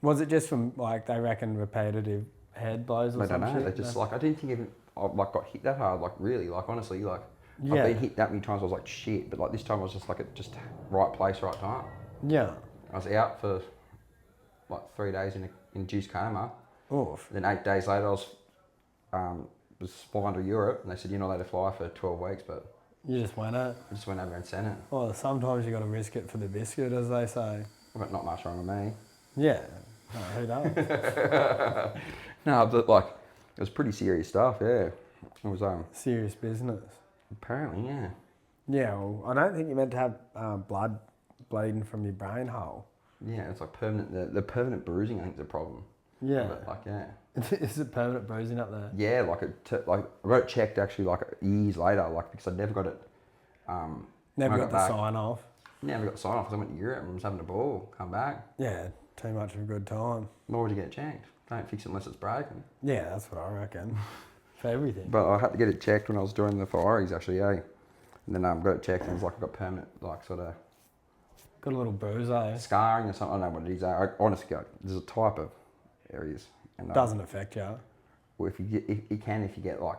Was it just from, like, they reckon repetitive head blows or I don't something? know, they just, like, I didn't think even, I, like, got hit that hard, like, really, like, honestly, like, Yeah. I've been hit that many times, I was like, shit, but, like, this time I was just, like, at just right place, right time. Yeah. I was out for, like, 3 days in a induced coma. Oof. Then 8 days later, I was flying to Europe, and they said, you're not allowed to fly for 12 weeks, but You just went out. I just went over and sent it. Well, sometimes you got to risk it for the biscuit, as they say. But not much wrong with me. Yeah. No, who does? No, but, like, it was pretty serious stuff, yeah. It was, Serious business. apparently, yeah. Yeah, well, I don't think you're meant to have blood bleeding from your brain hole. Yeah, it's like permanent, the permanent bruising, I think, is a problem. Yeah. But, like, yeah. Is it permanent bruising up there? Yeah, like, like, I got it checked, actually, like, years later, like, because I never got it, Never when I got the back. sign off. Never got the sign off, because I went to Europe and was having a ball, come back. Yeah, too much of a good time. Why would you get it checked? Don't fix it unless it's broken. Yeah, that's what I reckon. For everything. But I had to get it checked when I was doing the fireys, actually, yeah. And then got it checked, and it was like I got permanent, like, sort of Got a little bruise, eh? scarring or something. I don't know what it is. I honestly, there's a type of areas. And, Doesn't affect you. well, if you get, if you get like,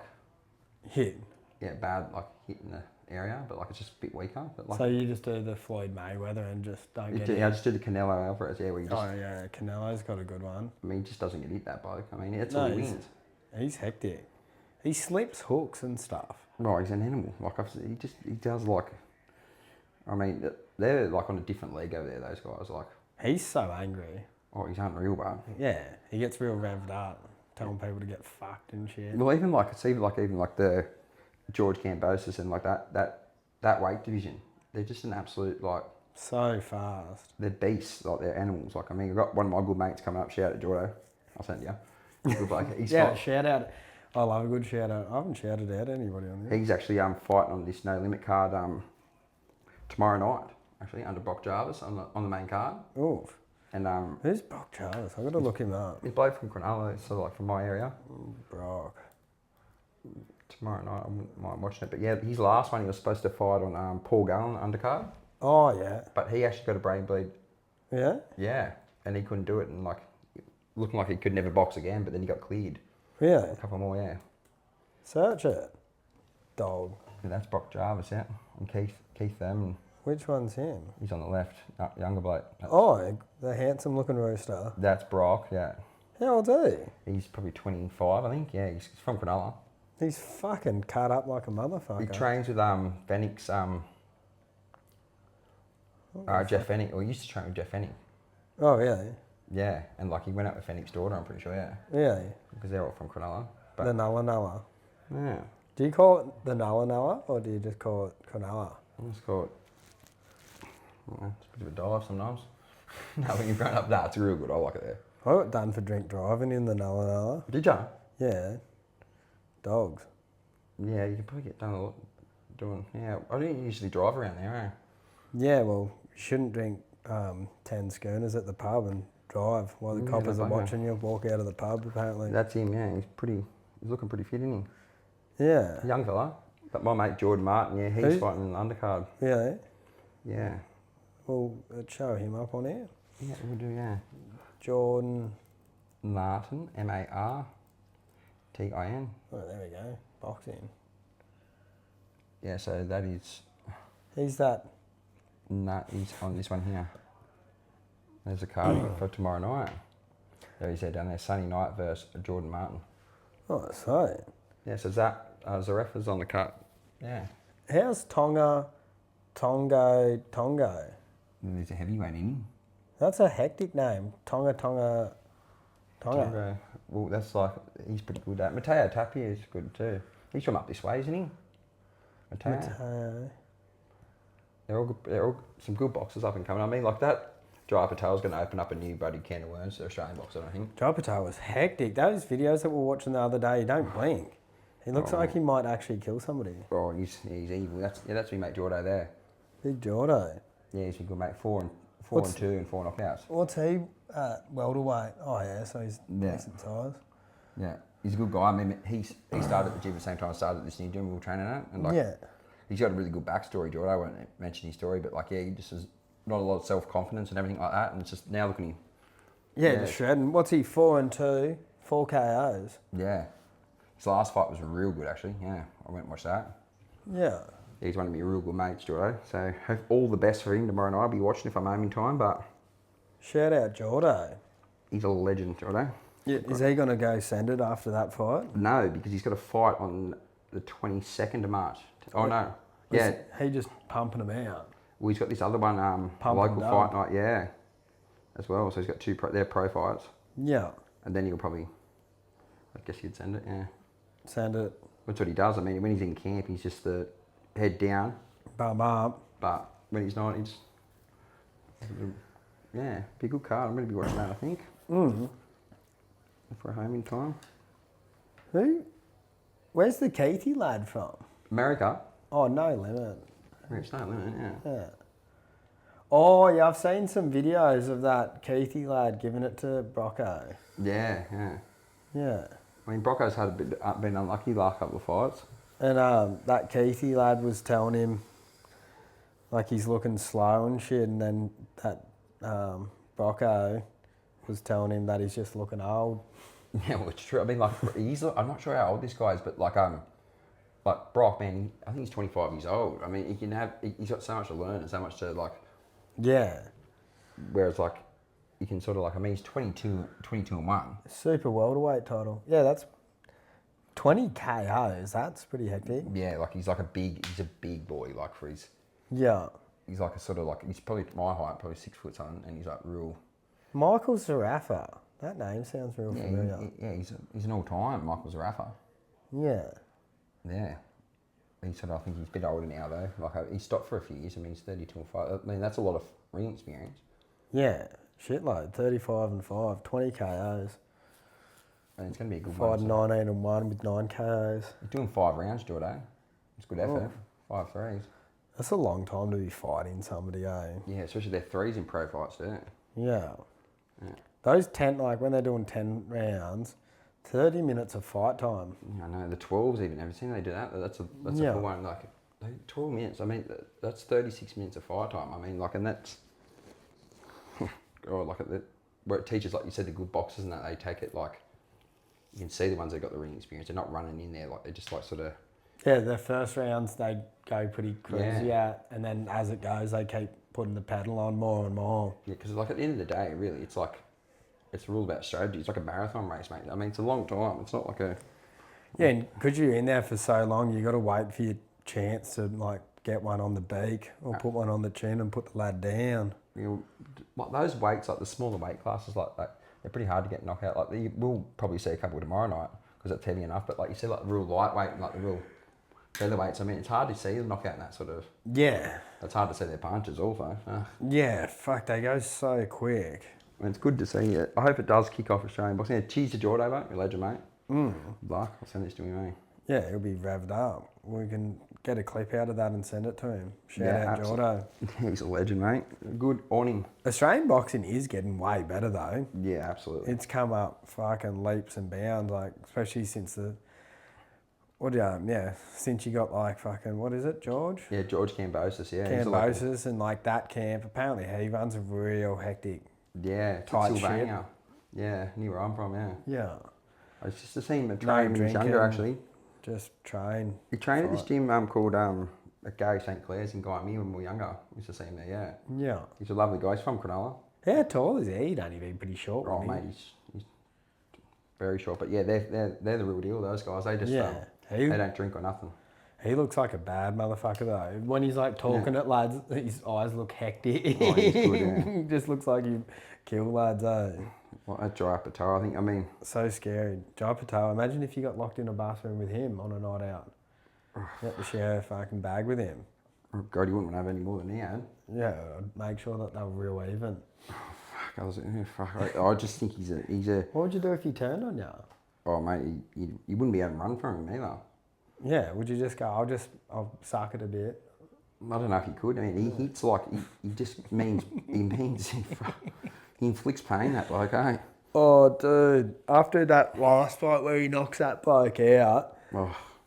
Hit. yeah, bad, like, hit in the area, but like it's just a bit weaker. But like, So you just do the Floyd Mayweather and just don't get I hit. just did the Canelo Alvarez, yeah, where you just, Oh yeah, Canelo's got a good one. I mean, he just doesn't get hit, that bloke. I mean, that's No, all he he's- wins. He's hectic. He slips hooks and stuff. Right, he's an animal. Like, he does like, I mean, they're like on a different league over there, those guys. Like, He's so angry. oh, he's unreal, bro. Yeah, he gets real revved up, telling people to get fucked and shit. Well, even like, it's even like the George Kambosos and like that weight division, they're just an absolute, like, So fast. they're beasts, like they're animals. Like, I mean, I've got one of my good mates coming up, shout out Jordo. I'll send you. Good bloke. He's Yeah, shout out. I love a good shout out. I haven't shouted out anybody on this. he's actually fighting on this no limit card tomorrow night, actually, under Brock Jarvis on the main card. Oof. And Who's Brock Jarvis? I've got to look him up. he's bloke from Cronulla, so like from my area. Brock. Tomorrow night I might watch it, but yeah, his last one he was supposed to fight on Paul Gallen undercard, Oh, yeah. but he actually got a brain bleed. Yeah? Yeah, and he couldn't do it, and like looking like he could never box again, but then he got cleared. Really? A couple more, yeah. Search it. Dog. Yeah, that's Brock Jarvis, yeah. And Keith Thurman, Which one's him? he's on the left, younger bloke. Oh, the handsome looking rooster. That's Brock, yeah. How old's he? He's probably 25, I think. Yeah, he's from Cronulla. He's fucking cut up like a motherfucker. He trains with Fennick's, Jeff Fennick, or he used to train with Jeff Fennick. Oh, really? Yeah, and like he went out with Fennick's daughter, I'm pretty sure, yeah. Really? Because they're all from Cronulla. But, The Nulla Nulla. yeah, Do you call it the Nulla Nulla or do you just call it Cronulla? let's call it. Well, it's a bit of a dive sometimes. No, when you've grown up, it's real good. I like it there. I got done for drink driving in the Nulla Nulla. Did ya? Yeah. Dogs. Yeah, you could probably get done a lot doing. Yeah, I didn't usually drive around there, Yeah, well, you shouldn't drink 10 schooners at the pub and drive while the Yeah, coppers are no, watching you walk out of the pub, apparently. That's him, yeah. He's looking pretty fit, isn't Yeah. he? Young fella. But my mate Jordan Martin, yeah, he's Who? fighting an undercard. Really? Yeah. Well, let's show him up on here. Yeah, we'll do, yeah. Jordan. Martin, Martin. Oh, there we go. Boxing. Yeah, so that is... He's that. He's on this one here. There's a card for tomorrow night. There he said down there, Sunday night versus Jordan Martin. Oh, so. Yeah, so that Zareffa's on the cut. Yeah. How's Tongo? There's a heavyweight in him. That's a hectic name. Tonga. Well, that's like, he's pretty good at. Mateo Tapia is good too. He's from up this way, isn't he? Mateo. They're all good, some good boxers up and coming. I mean, like that, Jai Patel's going to open up a new buddy can of worms for Australian boxing, I think. Jai Patel was hectic. Those videos that we were watching the other day, he don't blink. He looks like he might actually kill somebody. Oh, he's evil. That's me mate Jordo there. Big Jordo. Yeah, he's a good mate. 4 and 2 and 4 knockouts. What's he at welterweight? Oh yeah, so he's decent size. Yeah, he's a good guy. I mean, he started at the gym at the same time I started at this new gym we were training at, and he's got a really good backstory. Jordo, I won't mention his story, but like he just has not a lot of self-confidence and everything like that, and it's just now looking at him. Yeah, just shredding. What's he? 4 and 2, 4 KOs. Yeah, his last fight was real good actually. Yeah, I went and watched that. Yeah. He's one of my real good mates, Jordo. So hope all the best for him tomorrow night. I'll be watching if I'm home in time, but... Shout out Jordo. He's a legend, Jordo. Yeah, is he going to go send it after that fight? No, because he's got a fight on the 22nd of March. Oh, no. Yeah. He just pumping them out. Well, he's got this other one, local fight night, yeah, as well. So he's got their pro fights. Yeah. And then he'll probably, I guess he'd send it, yeah. Send it. That's what he does. I mean, when he's in camp, he's just the head down. Bum up. But when he's not, he's... Yeah, be a good card. I'm going to be watching that, I think. For a home in time. Who? Where's the Keithy lad from? America. Oh, No Limit. It's No Limit, yeah. Oh, yeah, I've seen some videos of that Keithy lad giving it to Brocco. Yeah. Yeah. I mean, Brocco's been unlucky the last couple of fights. And that Keithy lad was telling him, like, he's looking slow and shit, and then that Brocco was telling him that he's just looking old. Yeah, well, it's true. I mean, like, I'm not sure how old this guy is, but like Brock, man, I think he's 25 years old. I mean, he's got so much to learn and so much to, like... Yeah. Whereas, like, you can sort of, like, I mean, he's 22 and 1. Super welterweight title. Yeah, that's 20 KOs. That's pretty hectic. Yeah, like, he's a big boy, like, for his... Yeah. He's like a sort of, like, he's probably my height, probably 6 foot something, and he's, like, real... Michael Zarafa. That name sounds real familiar. He's an all-time Michael Zarafa. Yeah. Yeah. He's sort of, I think he's a bit older now, though. Like, he stopped for a few years. I mean, he's 32 and 5. I mean, that's a lot of ring experience. Yeah. Shitload. 35 and 5. 20 KOs. And it's going to be a good Fight one. 19 and 1 with 9 KOs. He's doing 5 rounds, Jordo. It's good effort. 5 threes. That's a long time to be fighting somebody, eh? Yeah, especially their threes in pro fights, too. Yeah. Those 10, like when they're doing 10 rounds, 30 minutes of fight time. I know, the 12s even, have you seen they do that? That's a full one, like, 12 minutes, I mean, that's 36 minutes of fight time. I mean, like, and that's, God, like, where it teaches, like you said, the good boxers and that, they take it, like, you can see the ones that got the ring experience, they're not running in there, like, they're just, like, sort of... Yeah, the first rounds, they go pretty crazy at, and then as it goes, they keep putting the pedal on more and more. Yeah, because, like, at the end of the day, really, it's like, it's all about strategy. It's like a marathon race, mate. I mean, it's a long time. It's not like a... Yeah, and because you're in there for so long, you got to wait for your chance to, like, get one on the beak or put one on the chin and put the lad down. You know, like those weights, like the smaller weight classes like that, they're pretty hard to get knocked out. Like, we'll probably see a couple tomorrow night because it's heavy enough. But like you said, like the real lightweight and like the real featherweights, I mean, it's hard to see them knock out in that sort of... Yeah. It's hard to see their punches also. Yeah, fuck, they go so quick. I mean, it's good to see it. I hope it does kick off Australian boxing. Yeah, cheers to Jordo, mate. Your legend, mate. Luck. I'll send this to him, mate. Yeah, he'll be revved up. We can get a clip out of that and send it to him. Shout out Jordo. He's a legend, mate. Good on him. Australian boxing is getting way better, though. Yeah, absolutely. It's come up fucking leaps and bounds, like, especially since the since you got like fucking, what is it, George? Yeah, George Cambosis, yeah. he's Cambosis and like that camp. Apparently he runs a real hectic. Yeah, tight Sylvania. Yeah, near where I'm from, yeah. Yeah. I was just to see him train when he was younger, actually. Just train. He trained at this gym called at Gary St. Clair's in Guymere when we were younger. We used to see him there, yeah. Yeah. He's a lovely guy. He's from Cronulla. How tall is he? He'd only been pretty short. Oh, mate, he's very short. But yeah, they're the real deal, those guys. They just they don't drink or nothing. He looks like a bad motherfucker though. When he's like talking at lads, his eyes look hectic. Oh, he's good, yeah. He just looks like he kill lads, eh? Well, that Jai Patel, I think, I mean... So scary. Jai Patel, imagine if you got locked in a bathroom with him on a night out. You have to share a fucking bag with him. Oh, God, you wouldn't have any more than he had. Yeah, I'd make sure that they were real even. I just think he's a... What would you do if he turned on you? Oh, mate, you wouldn't be able to run from him either. Yeah, would you just go, I'll suck it a bit? I don't know if he could. I mean, he hits like, he just means, he inflicts pain, that bloke, eh? Oh, dude, after that last fight where he knocks that bloke out,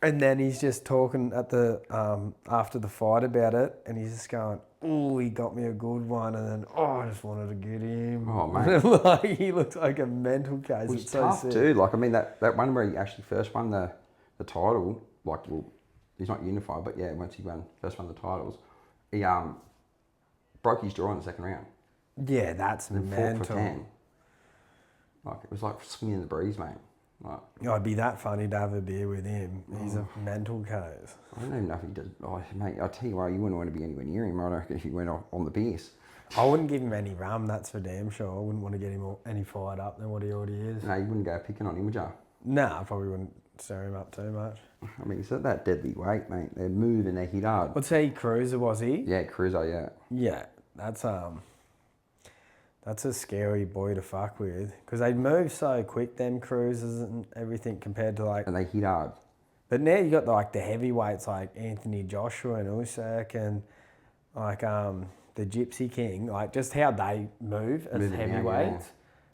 and then he's just talking at the after the fight about it, and he's just going, "Oh, he got me a good one," and then, "Oh, I just wanted to get him." Oh, mate. Like, he looks like a mental case. Well, he's it's tough, so sick. dude. Like, I mean, that one where he actually first won the title, like, well, he's not unified, but yeah, once he first won the titles, he broke his jaw in the second round. Yeah, that's And mental. fought for 10. Like, it was like swinging in the breeze, mate. Like, It'd be that funny to have a beer with him. He's a mental case. I don't even know if he does. Oh, mate, I tell you what, you wouldn't want to be anywhere near him. I reckon if he went on the beers. I wouldn't give him any rum, that's for damn sure. I wouldn't want to get him any fired up than what he already is. No, you wouldn't go picking on him, would you? Nah, I probably wouldn't stir him up too much. I mean, he's at that deadly weight, mate. They move and they hit hard. What's he, Cruiser, was he? Yeah, Cruiser, yeah. Yeah, that's a scary boy to fuck with. Because they move so quick, them Cruisers and everything, compared to like... And they hit hard. But now you got like the heavyweights like Anthony Joshua and Usyk and like the Gypsy King, like just how they move as heavyweights,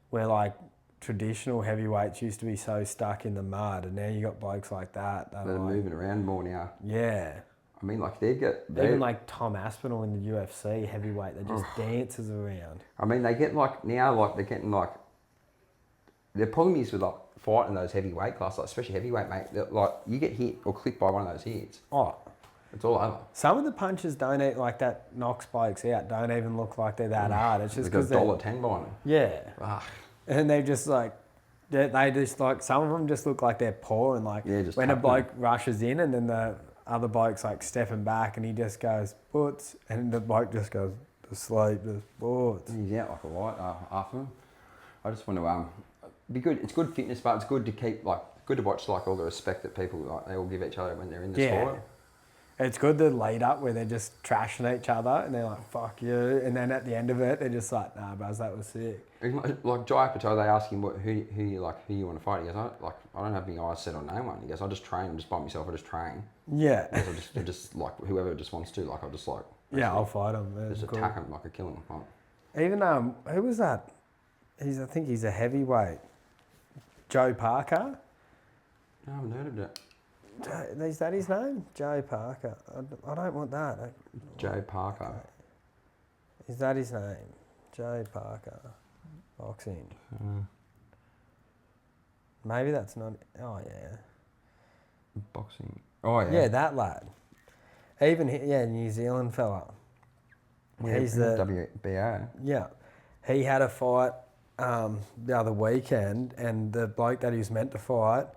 where like traditional heavyweights used to be so stuck in the mud, and now you got blokes like that. They're like, moving around more now. Yeah. I mean, like, Even like Tom Aspinall in the UFC heavyweight, that just dances around. I mean, they get like, now, like, they're getting like, the problem is with like fighting those heavyweight classes, like, especially heavyweight, mate, like, you get hit or clipped by one of those hits. Oh. It's all over. Some of the punches that knocks blokes out don't even look like they're that hard. It's just because they've got $1.10 behind them. Yeah. And they just like, they just like, some of them just look like they're poor, and like when a bloke rushes in and then the other bloke's like stepping back and he just goes, butts, and the bloke just goes to sleep, just butts. He's out like a light after him. I just want to, be good. It's good fitness, but it's good to keep, like, good to watch, like, all the respect that people, like, they all give each other when they're in the sport. It's good the lead up where they're just trashing each other and they're like, fuck you. And then at the end of it, they're just like, nah, bros, that was sick. Like Jai Patel, they ask him who you want to fight. He goes, I don't have any eyes set on no one. He goes, I just train, just by myself, I just train. Yeah. I just like, whoever just wants to, like, I'll just like... Yeah, I'll fight him. Just attack him, like I kill him. Like. Even, who was that? I think he's a heavyweight. Joe Parker? No, I haven't heard of it. Is that his name? Joe Parker. I don't want that. Joe Parker. Is that his name? Joe Parker. Boxing. Maybe that's not... Oh, yeah. Boxing. Oh, yeah. Yeah, that lad. Even, New Zealand fella. Yeah, He's the... WBA. Yeah. He had a fight the other weekend, and the bloke that he was meant to fight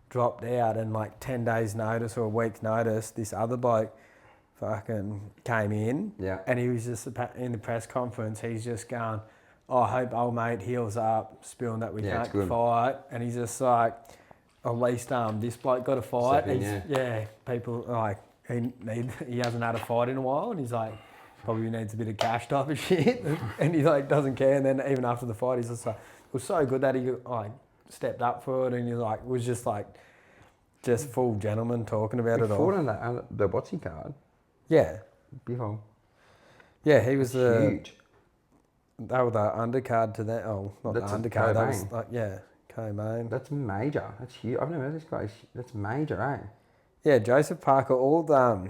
dropped out, and like 10 days notice or a week's notice, this other bloke fucking came in. Yeah. And he was just in the press conference, he's just going, oh, I hope old mate heals up, spilling that we can't fight. And he's just like, at least this bloke got a fight. People like, he hasn't had a fight in a while, and he's like, probably needs a bit of cash type of shit. And he like doesn't care. And then even after the fight, he's just like, it was so good that he like stepped up for it, and he like was just full gentleman talking about it all. Fought on the Botsy card. Yeah. Beautiful. Yeah, he was huge. They were the undercard to that. Oh, not That's the undercard. That was like, co-main. That's major. That's huge. I've never heard of this guy. That's major, eh? Yeah, Joseph Parker, all the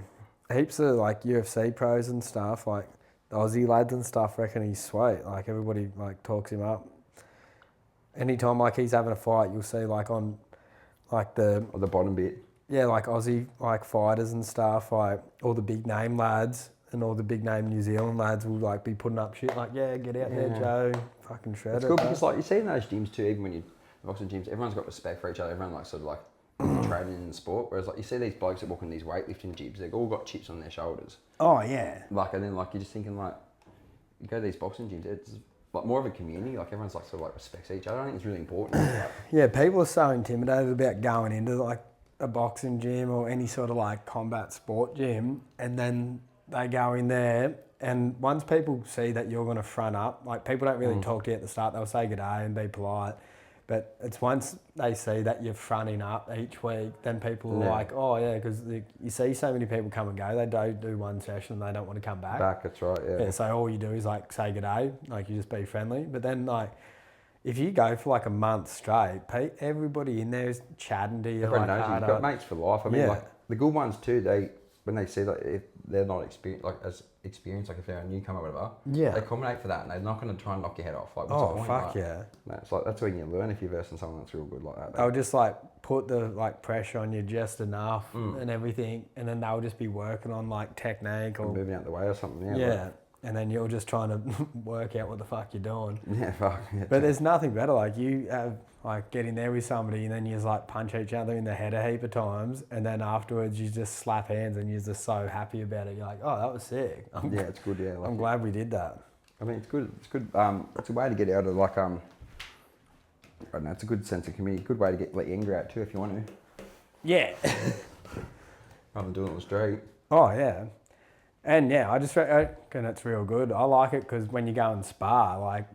heaps of like UFC pros and stuff, like the Aussie lads and stuff, reckon he's sweet. Like everybody like talks him up. Anytime like he's having a fight, you'll see like on like the bottom bit. Yeah, like Aussie like fighters and stuff, like all the big name lads and all the big name New Zealand lads will like be putting up shit like, yeah, get out there, Joe, fucking shred It's it. good because like you see in those gyms too, even when you boxing gyms, everyone's got respect for each other. Everyone like sort of like training in the sport. Whereas like you see these blokes that walk in these weightlifting gyms, they've all got chips on their shoulders. Oh yeah. Like and then like you're just thinking like, you go to these boxing gyms, it's like more of a community. Like everyone's like sort of like respects each other. I think it's really important. Like, Yeah, people are so intimidated about going into like a boxing gym or any sort of like combat sport gym, and then they go in there, and once people see that you're going to front up, like people don't really talk to you at the start, they'll say good day and be polite, but it's once they see that you're fronting up each week, then people are like, oh yeah, because you see so many people come and go, they don't do one session and they don't want to come back. that's right, Yeah, so all you do is like say good day, like you just be friendly, but then like if you go for like a month straight, everybody in there is chatting to you. Everyone like knows you. You've got mates for life. I mean, like the good ones too. When they see that if they're not as experienced, like if they're a newcomer or whatever, they accommodate for that, and they're not going to try and knock your head off. Like, what's the point? Fuck like, yeah! No, it's like that's when you learn if you're versing someone that's real good like that. They'll just like put the like pressure on you just enough and everything, and then they'll just be working on like technique or moving out the way or something. Yeah. And then you're just trying to work out what the fuck you're doing. Yeah, fuck. Yeah, but there's nothing better. Like you have like get in there with somebody and then you just like punch each other in the head a heap of times, and then afterwards you just slap hands and you're just so happy about it. You're like, oh, that was sick. It's good. Yeah, like I'm glad we did that. I mean, it's good. It's good. It's a way to get out of like I don't know. It's a good sense of community. Good way to let your anger out too if you want to. Yeah. Rather than doing it on the street. Oh yeah. And yeah, I just reckon it's real good. I like it because when you go and spar, like,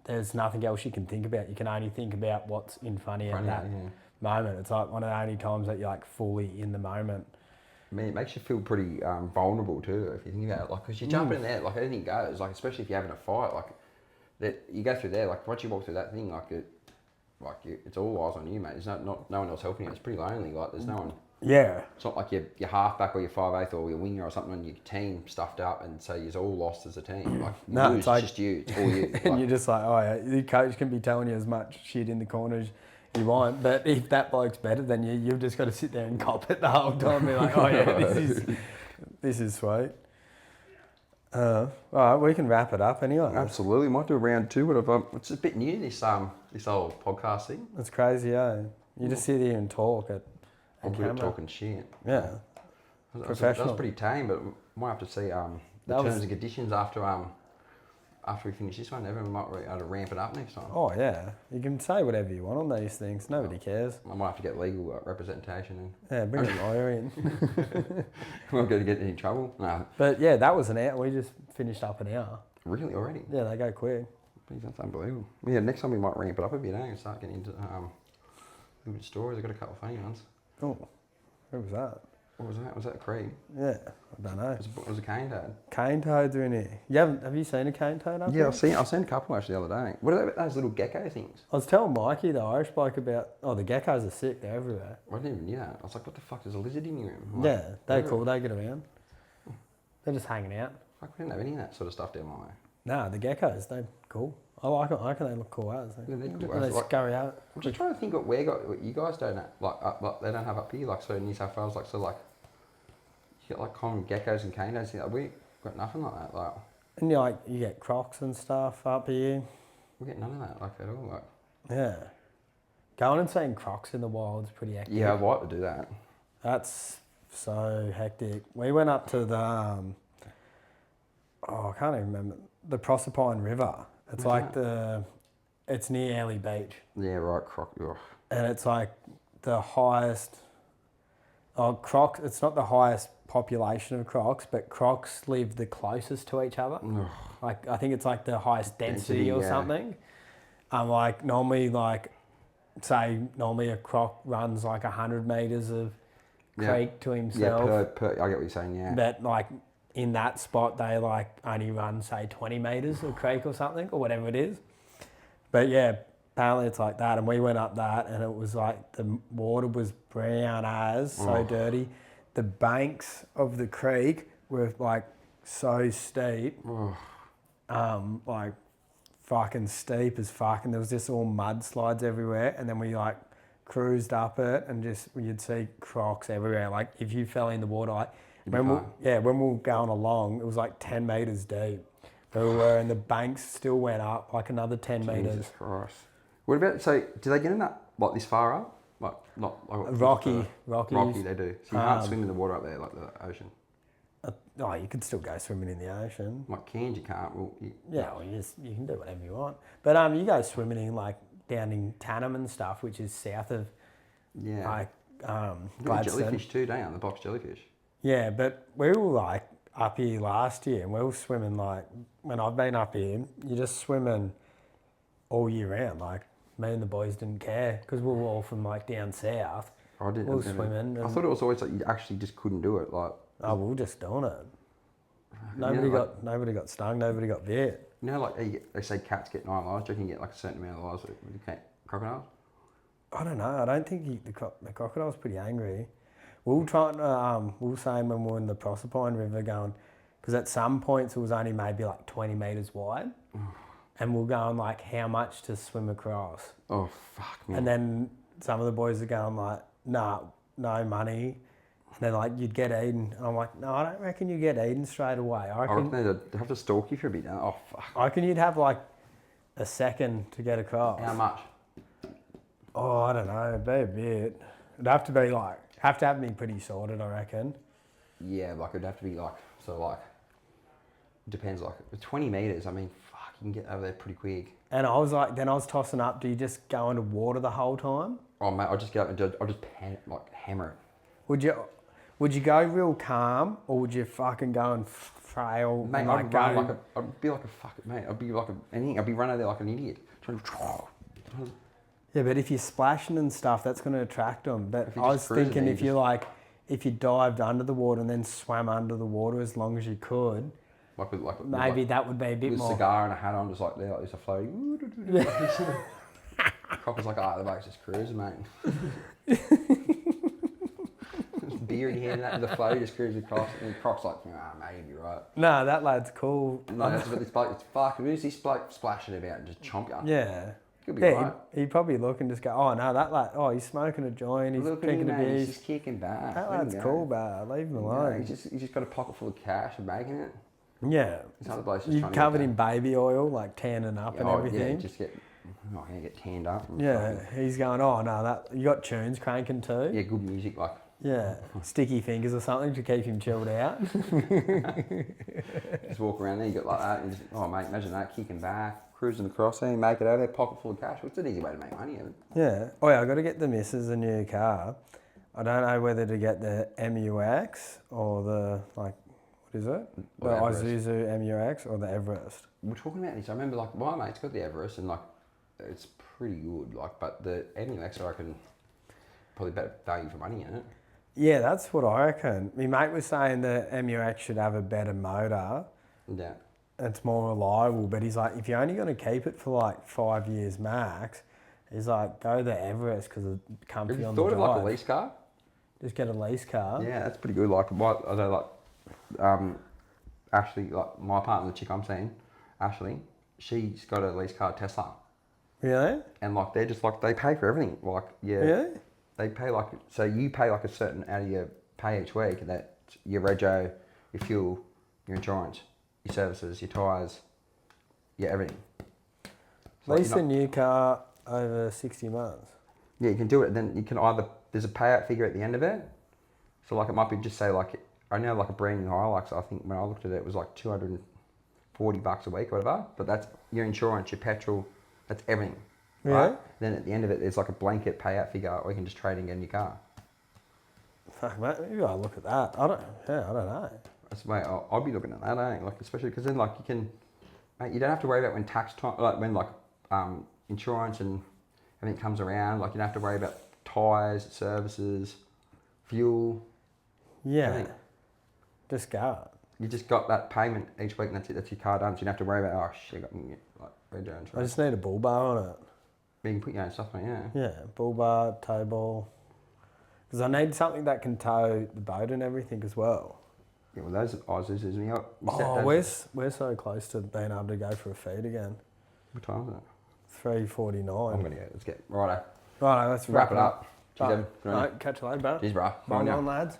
there's nothing else you can think about. You can only think about what's in front of you at that moment. It's like one of the only times that you're like fully in the moment. I mean, it makes you feel pretty vulnerable too, if you think about it. Like, because you jump in there, like anything goes. Like, especially if you're having a fight, like that you go through there. Like once you walk through that thing, it's all eyes on you, mate. There's no one else helping you. It's pretty lonely. Like there's no one. Yeah. It's not like your halfback or your 5'8" or your winger or something and your team stuffed up and so you're all lost as a team. Like, no, it's like, just you. It's all you. And like, you're just like, oh yeah, the coach can be telling you as much shit in the corner as you want, but if that bloke's better than you, you've just got to sit there and cop it the whole time and be like, oh yeah, this is sweet. All right, we can wrap it up anyway. Absolutely, might do a round two, but it's a bit new, this whole podcast thing. It's crazy, eh? You just sit here and talk at I'm good at talking shit. Yeah. Professional. That was pretty tame, but we might have to see the terms and conditions after we finish this one. Everyone might be able to ramp it up next time. Oh yeah, you can say whatever you want on these things. Nobody cares. I might have to get legal representation. Bring a lawyer in. I'm not going to get in any trouble. No. But yeah, that was an hour. We just finished up an hour. Really, already? Yeah, they go quick. That's unbelievable. Yeah, next time we might ramp it up a bit, and start getting into good stories. I've got a couple of funny ones. Oh, who was that? What was that? Was that Craig? Yeah, I don't know. It was a cane toad. Cane toads are in here. Have you seen a cane toad up here? Yeah, I've seen a couple actually the other day. What are those little gecko things? I was telling Mikey, the Irish bloke, about, the geckos are sick, they're everywhere. I didn't even know that. I was like, what the fuck, there's a lizard in your room? Like, yeah, they're cool, they get around. They're just hanging out. Fuck, we didn't have any of that sort of stuff down my way. Nah, the geckos, they're cool. I like them. I reckon they look cool as. Yeah, they're cool. They scurry out. I'm just trying to think what you guys don't have, like they don't have up here, like so in New South Wales, like so like you get like common geckos and cane toads. Like, we got nothing like that. Like, and you get crocs and stuff up here. We get none of that like at all. Like, yeah, going and seeing crocs in the wild is pretty hectic. Yeah, I'd like to do that. That's so hectic. We went up to the I can't even remember, the Proserpine River. It's like it's near Early Beach. Yeah, right, croc. Ugh. And it's like the highest, crocs, it's not the highest population of crocs, but crocs live the closest to each other. Ugh. Like, I think it's like the highest density or something. Like normally a croc runs like 100 metres of creek to himself. Yeah, I get what you're saying, yeah. But like in that spot, they like only run, say, 20 metres of creek or something, or whatever it is. But yeah, apparently it's like that. And we went up that and it was like the water was brown as, so dirty. The banks of the creek were like so steep, like fucking steep as fuck. And there was just all mudslides everywhere. And then we like cruised up it and just, you'd see crocs everywhere. Like if you fell in the water, like when we were going along, it was like 10 metres deep. Where we were, and the banks still went up like another 10 metres. Jesus Christ. What about, so do they get in that, like this far up? Like, not like Rocky, they do. So you can't swim in the water up there, like the ocean. Oh, you could still go swimming in the ocean. Like Cairns, you can't. Well, Well, you can do whatever you want. But you go swimming in like down in Tannum and stuff, which is south of like you do Gladstone. jellyfish too, don't you? The box jellyfish. Yeah, but we were like up here last year, and we were swimming like when I've been up here, you're just swimming all year round. Like me and the boys didn't care because we were all from like down south. I didn't. We were swimming. I thought it was always like you actually just couldn't do it. Like we were just doing it. Nobody got stung. Nobody got bit. You know, like they say cats get 9 lives. Do you reckon you get like a certain amount of lives with crocodiles? I don't know. I don't think the crocodile's pretty angry. We were trying to, we were saying when we were in the Proserpine River going, because at some points it was only maybe like 20 metres wide. And we were going like, how much to swim across? Oh, fuck me. And then some of the boys are going like, nah, no money. And then like, you'd get eaten. And I'm like, no, I don't reckon you get eaten straight away. I reckon they have to stalk you for a bit. Oh, fuck. I reckon you'd have like a second to get across. How much? Oh, I don't know. It'd be a bit. It'd have to be like, have me pretty sorted, I reckon. Yeah, like it'd have to be like, so like, depends, like 20 metres, I mean, fuck, you can get over there pretty quick. And I was like, then I was tossing up, do you just go into water the whole time? Oh mate, I'll just go up and I'll just hammer it. Would you go real calm, or would you fucking go and frail? Mate, and I'd be like a fucking, mate, I'd be like anything, I'd be running there like an idiot. Yeah, but if you're splashing and stuff, that's going to attract them. But I was cruising, thinking if you dived under the water and then swam under the water as long as you could, maybe that would be a bit with more. With a cigar and a hat on, just like there, like this, a floating. Copper's like, the boat's just cruising, mate. Beer in your hand, and the float just cruising across, and the Croc's like, maybe right. No, that lad's cool. No, that's what this bloke. It's fucking. Who's this bloke splashing about and just chomp you? Yeah. Could be yeah, right. he'd probably look and just go, oh no, that lad, he's smoking a joint, he's drinking a beer. He's just kicking back. That lad's cool, but leave him alone. He's just got a pocket full of cash and making it. Yeah. You covered in baby oil, like tanning up and everything. Yeah, gonna get tanned up. Yeah, he's going, oh no, you got tunes cranking too. Yeah, good music, like. Yeah, Sticky Fingers or something to keep him chilled out. Just walk around there, you got like that, and just, mate, imagine that, kicking back, cruising across there, make it over there, pocket full of cash. It's an easy way to make money, isn't it? Yeah. Oh yeah, I got to get the missus a new car. I don't know whether to get the MUX or the, what is it? The Isuzu MUX or the Everest. We're talking about this. I remember, like, my mate's got the Everest, and, like, it's pretty good, like, but the MUX, I reckon, probably better value for money, isn't it? Yeah, that's what I reckon. My mate was saying the MUX should have a better motor. Yeah. It's more reliable, but he's like, if you're only going to keep it for like 5 years max, he's like, go the Everest because it's comfy on the drive. Have you thought of like a lease car? Just get a lease car. Yeah, that's pretty good. Like, I know, like, Ashley, like my partner, the chick I'm seeing, Ashley, she's got a lease car, Tesla. Really? And like, they're just like, they pay for everything. Like, yeah. Really? They pay like, so you pay like a certain out of your pay each week, and that your rego, your fuel, your insurance, your services, your tyres, your everything. So lease a new car over 60 months. Yeah, you can do it. Then you can either, there's a payout figure at the end of it. So like it might be just say like, I know like a brand new Hilux, I think when I looked at it, it was like $240 a week or whatever. But that's your insurance, your petrol, that's everything. Right? Yeah. Then at the end of it, there's like a blanket payout figure, or you can just trade and get a new car. Fuck, mate, maybe I'll look at that. I don't know. That's the way I'll be looking at that, like especially because then like you can, mate, you don't have to worry about when tax time, like when like insurance and everything comes around. Like you don't have to worry about tyres, services, fuel. Yeah. Everything. Just go. You just got that payment each week, and that's it. That's your car done. So you don't have to worry about, oh shit, I got like rego insurance. I just need a bull bar on it. You can put your own stuff on it, yeah. Yeah, bull bar, tow ball. Because I need something that can tow the boat and everything as well. Yeah, well, those Aussies, isn't he? We're so close to being able to go for a feed again. What time is it? 3:49. I'm going to go. Let's get... Righto. Right, let's Wrap it up. Cheers, Right, Evan. Good on you. right, catch you later, bro. Cheers, bro. Bye, Good on ya. lads.